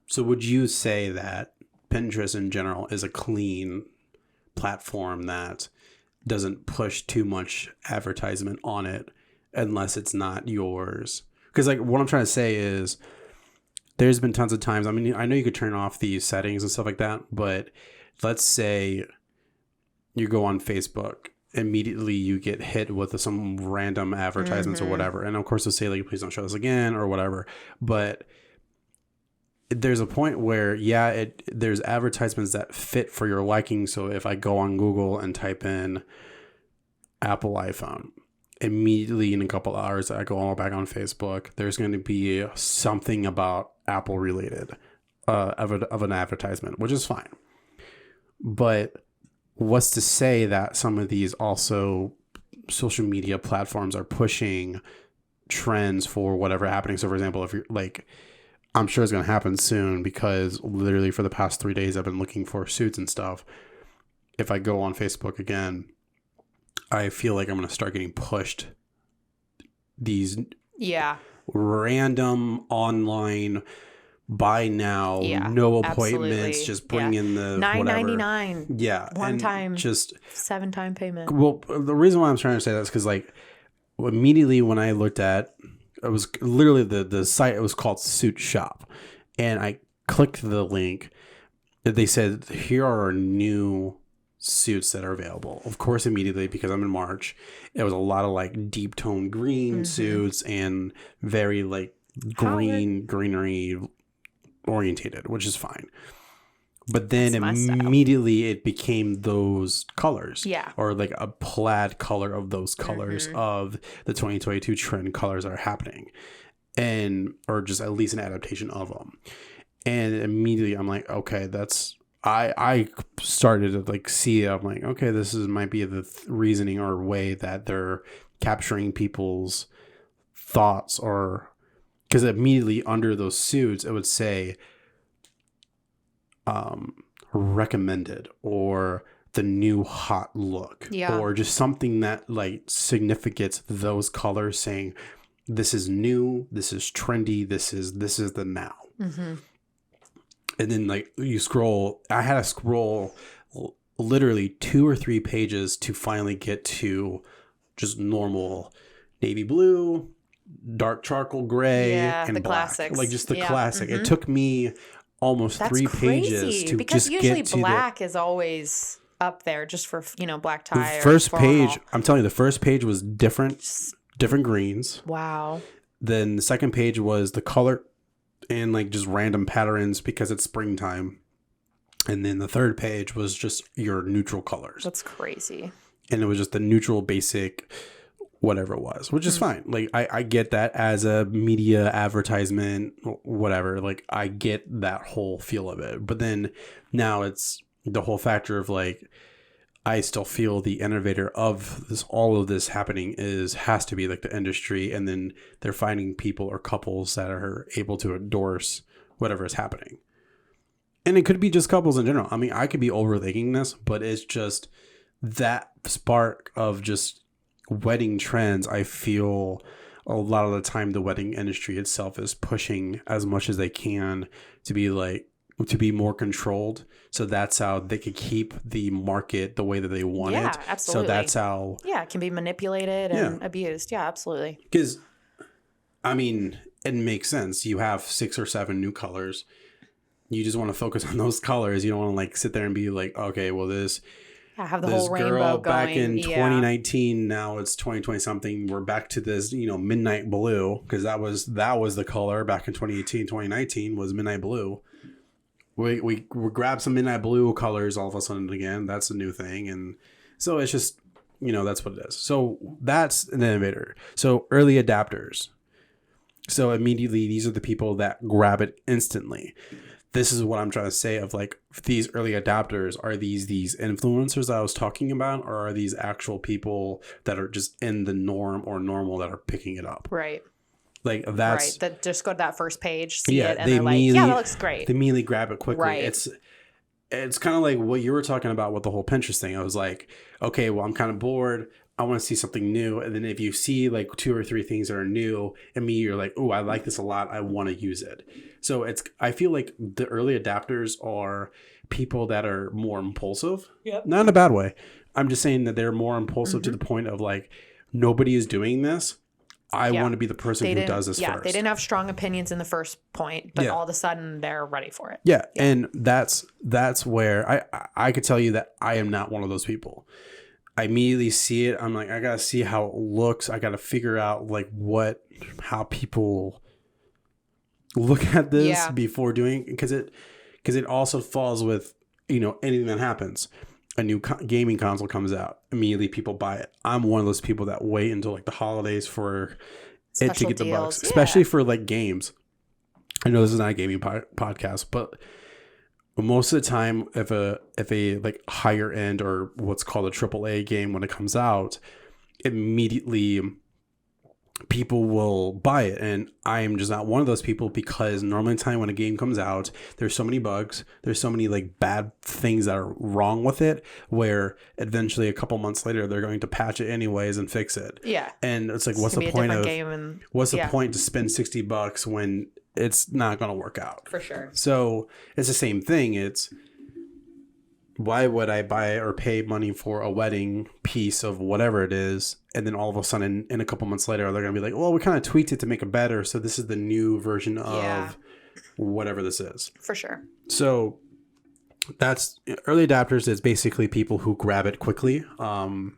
So would you say that Pinterest in general is a clean platform that doesn't push too much advertisement on it unless it's not yours? Because like what I'm trying to say is, there's been tons of times, I mean, I know you could turn off these settings and stuff like that, but let's say you go on Facebook, immediately you get hit with some random advertisements or whatever. And of course they'll say like, please don't show this again or whatever. But there's a point where, there's advertisements that fit for your liking. So if I go on Google and type in Apple iPhone, immediately in a couple hours, I go all back on Facebook, there's going to be something about Apple related of an advertisement, which is fine. But what's to say that some of these also social media platforms are pushing trends for whatever happening? So for example, if you're like, I'm sure it's going to happen soon, because literally for the past 3 days, I've been looking for suits and stuff. If I go on Facebook again, I feel like I'm going to start getting pushed these random online buy now, no appointments, absolutely. Just bring in the $9.99. Yeah. One time, just 7-time payment. Well, the reason why I'm trying to say that is because like immediately when I looked at, it was literally the site, it was called Suit Shop. And I clicked the link. They said, here are our new suits that are available. Of course, immediately, because I'm in March, it was a lot of like deep tone green suits and very like greenery orientated, which is fine. But then immediately it became those colors. Yeah. Or like a plaid color of those colors of the 2022 trend colors that are happening. Or just at least an adaptation of them. And immediately I'm like, okay, I started to like see it. I'm like, okay, this might be the reasoning or way that they're capturing people's thoughts, or because immediately under those suits, it would say recommended or the new hot look, or just something that like significates those colors, saying this is new, this is trendy, this is the now. And then like you scroll, I had to scroll literally 2 or 3 pages to finally get to just normal navy blue, dark charcoal gray, and the black. classics. Like just the classic. It took me almost That's 3 crazy, pages to because just usually get to black is always up there just for, black tie. the first or page. formal. I'm telling you, the first page was different greens. Wow. Then the second page was the color and like just random patterns because it's springtime. And then the third page was just your neutral colors. That's crazy. And it was just the neutral basic whatever it was, which is fine. Like I get that as a media advertisement, whatever. Like I get that whole feel of it. But then now it's the whole factor of like, I still feel the innovator of this, all of this happening has to be like the industry. And then they're finding people or couples that are able to endorse whatever is happening. And it could be just couples in general. I mean, I could be overthinking this, but it's just that spark of just wedding trends. I feel a lot of the time the wedding industry itself is pushing as much as they can to be more controlled. So that's how they could keep the market the way that they want it. Yeah, absolutely. So that's how... Yeah, it can be manipulated and abused. Yeah, absolutely. Because, I mean, it makes sense. You have 6 or 7 new colors. You just want to focus on those colors. You don't want to like sit there and be like, okay, well, this have the whole rainbow girl going. Back in 2019, now it's 2020 something. We're back to this, midnight blue, because that was the color back in 2018, 2019 was midnight blue. We grab some midnight blue colors all of a sudden again. That's a new thing, and so it's just that's what it is. So that's an innovator. So early adapters. So immediately these are the people that grab it instantly. This is what I'm trying to say of like these early adapters. Are these influencers that I was talking about, or are these actual people that are just in the norm or normal that are picking it up? Right. Like that's right. That just go to that first page, see it, and they they're like, yeah, that looks great. They immediately grab it quickly. Right. It's kind of like what you were talking about with the whole Pinterest thing. I was like, okay, well, I'm kind of bored. I want to see something new. And then if you see like 2 or 3 things that are new, and you're like, oh, I like this a lot. I want to use it. So I feel like the early adapters are people that are more impulsive. Yep. Not in a bad way. I'm just saying that they're more impulsive to the point of like, nobody is doing this. I want to be the person who does this first. They didn't have strong opinions in the first point, but all of a sudden they're ready for it. Yeah. And that's where I could tell you that I am not one of those people. I immediately see it. I'm like, I got to see how it looks. I got to figure out like how people look at this before doing it. Because it also falls with, anything that happens. A new gaming console comes out, immediately people buy it. I'm one of those people that wait until like the holidays for it to get the bucks, especially for like games. I know this is not a gaming podcast, but most of the time, if a like higher end or what's called a AAA game, when it comes out, immediately people will buy it. And I am just not one of those people, because normally in time when a game comes out, there's so many bugs, there's so many like bad things that are wrong with it, where eventually a couple months later they're going to patch it anyways and fix it. Yeah. And it's like, what's the point to spend $60 when it's not going to work out? For sure. So it's the same thing. It's, why would I buy or pay money for a wedding piece of whatever it is, and then all of a sudden, in a couple months later, they're going to be like, well, we kind of tweaked it to make it better, so this is the new version of whatever this is. For sure. So that's early adapters is basically people who grab it quickly,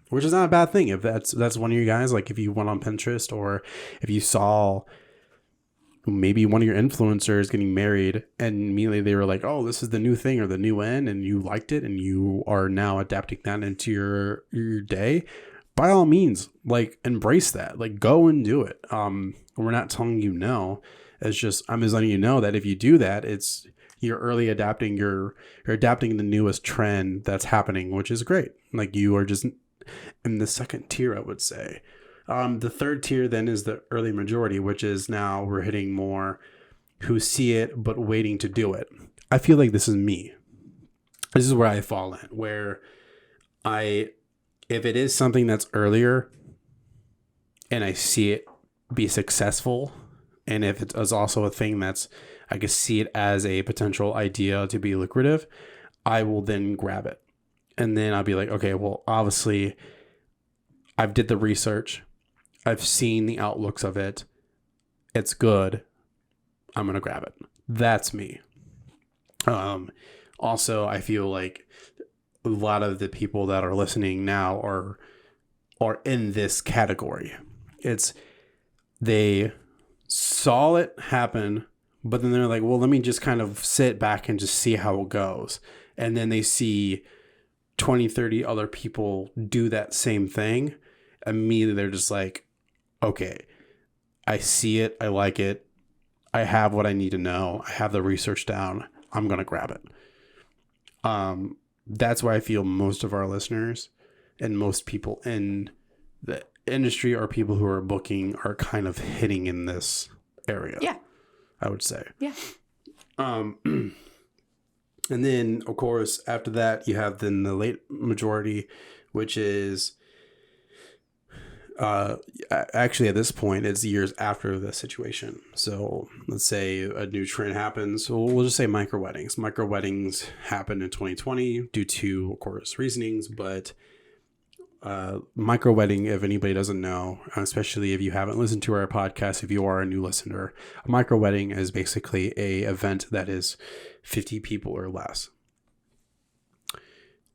which is not a bad thing. If that's one of you guys, like if you went on Pinterest, or if you saw maybe one of your influencers getting married and immediately they were like, oh, this is the new thing or the new end, and you liked it and you are now adapting that into your day, by all means, like embrace that, like go and do it. We're not telling you no. It's just, I'm just letting you know that if you do that, it's you're early adapting, you're adapting the newest trend that's happening, which is great. Like you are just in the second tier, I would say. The third tier then is the early majority, which is now we're hitting more who see it but waiting to do it. I feel like this is me. This is where I fall in, where if it is something that's earlier and I see it be successful, and if it is also a thing that's, I can see it as a potential idea to be lucrative, I will then grab it. And then I'll be like, okay, well, obviously I've did the research. I've seen the outlooks of it. It's good. I'm going to grab it. That's me. Also, I feel like a lot of the people that are listening now are in this category. They saw it happen, but then they're like, well, let me just kind of sit back and just see how it goes. And then they see 20, 30 other people do that same thing. Immediately, they're just like, okay, I see it. I like it. I have what I need to know. I have the research down. I'm going to grab it. That's why I feel most of our listeners and most people in the industry or people who are booking are kind of hitting in this area. Yeah. I would say. Yeah. And then, of course, after that, you have then the late majority, which is actually at this point, it's years after the situation. So let's say a new trend happens. So we'll just say micro weddings. Micro weddings happened in 2020 due to, of course, reasonings. But micro wedding, if anybody doesn't know, especially if you haven't listened to our podcast, if you are a new listener, a micro wedding is basically a event that is 50 people or less.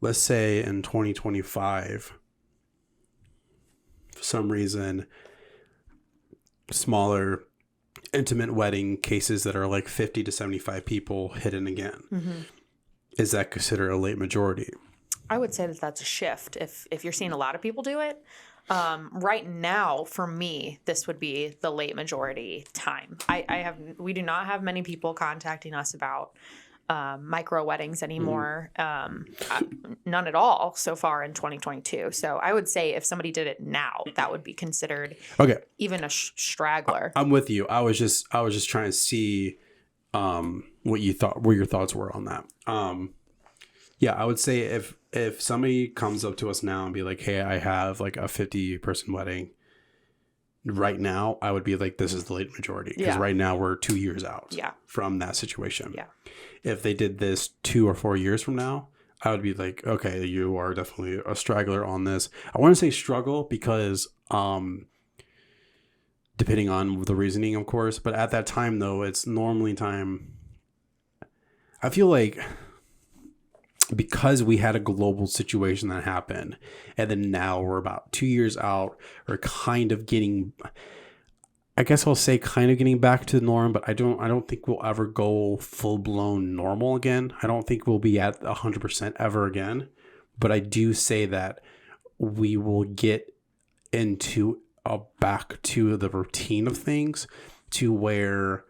Let's say in 2025, for some reason, smaller intimate wedding cases that are like 50 to 75 people hidden again. Mm-hmm. Is that considered a late majority? I would say that that's a shift. If you're seeing a lot of people do it, right now, for me, this would be the late majority time. We do not have many people contacting us about micro weddings anymore. None at all so far in 2022. So I would say if somebody did it now, that would be considered even a straggler. I'm with you. I was just trying to see what your thoughts were on that. Yeah, I would say if somebody comes up to us now and be like, hey, I have like a 50-person wedding right now, I would be like, this is the late majority. Because right now we're 2 years out from that situation. Yeah. If they did this 2 or 4 years from now, I would be like, okay, you are definitely a straggler on this. I want to say struggle because depending on the reasoning, of course. But at that time, though, it's normally time. I feel like because we had a global situation that happened, and then now we're about 2 years out, or kind of getting, I guess I'll say kind of getting back to the norm, but I don't think we'll ever go full blown normal again. I don't think we'll be at 100% ever again, but I do say that we will get into back to the routine of things, to where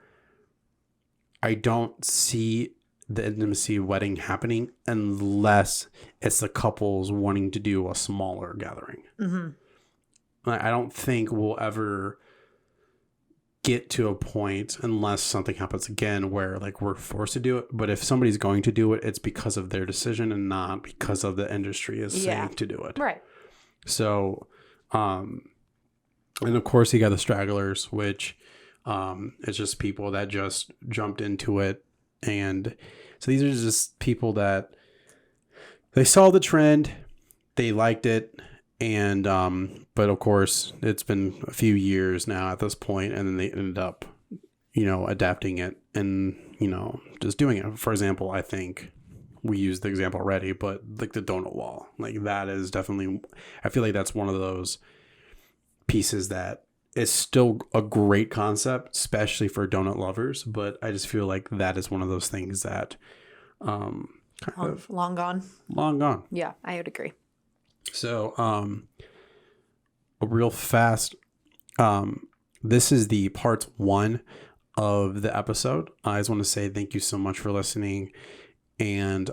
I don't see the intimacy wedding happening unless it's the couples wanting to do a smaller gathering. Mm-hmm. I don't think we'll ever get to a point, unless something happens again where like we're forced to do it. But if somebody's going to do it, it's because of their decision and not because of the industry is saying to do it. Right. So, and of course you got the stragglers, which it's just people that just jumped into it. And so these are just people that they saw the trend, they liked it, and but of course it's been a few years now at this point, and then they ended up, adapting it and, just doing it. For example, I think we used the example already, but like the donut wall, like that is definitely, I feel like that's one of those pieces that is still a great concept, especially for donut lovers. But I just feel like that is one of those things that long gone. Yeah, I would agree. So real fast, this is the part 1 of the episode. I just want to say thank you so much for listening. And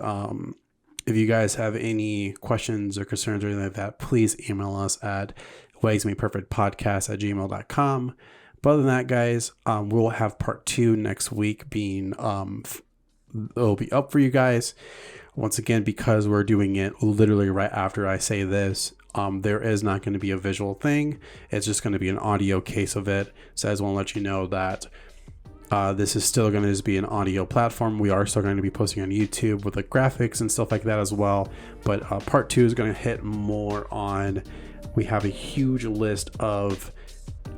if you guys have any questions or concerns or anything like that, please email us at weddings@gmail.com. But other than that, guys, we'll have part 2 next week, being it'll be up for you guys. Once again, because we're doing it literally right after I say this, there is not going to be a visual thing. It's just going to be an audio case of it. So I just want to let you know that this is still going to just be an audio platform. We are still going to be posting on YouTube with like graphics and stuff like that as well. But part 2 is going to hit more on, we have a huge list of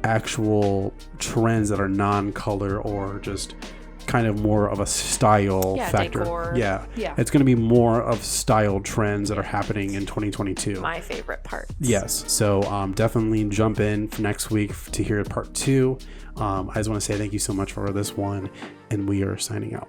actual trends that are non-color or just kind of more of a style factor. Decor. Yeah. Yeah. It's going to be more of style trends that are happening in 2022. My favorite part. Yes. So definitely jump in for next week to hear part 2. I just want to say thank you so much for this one, and we are signing out.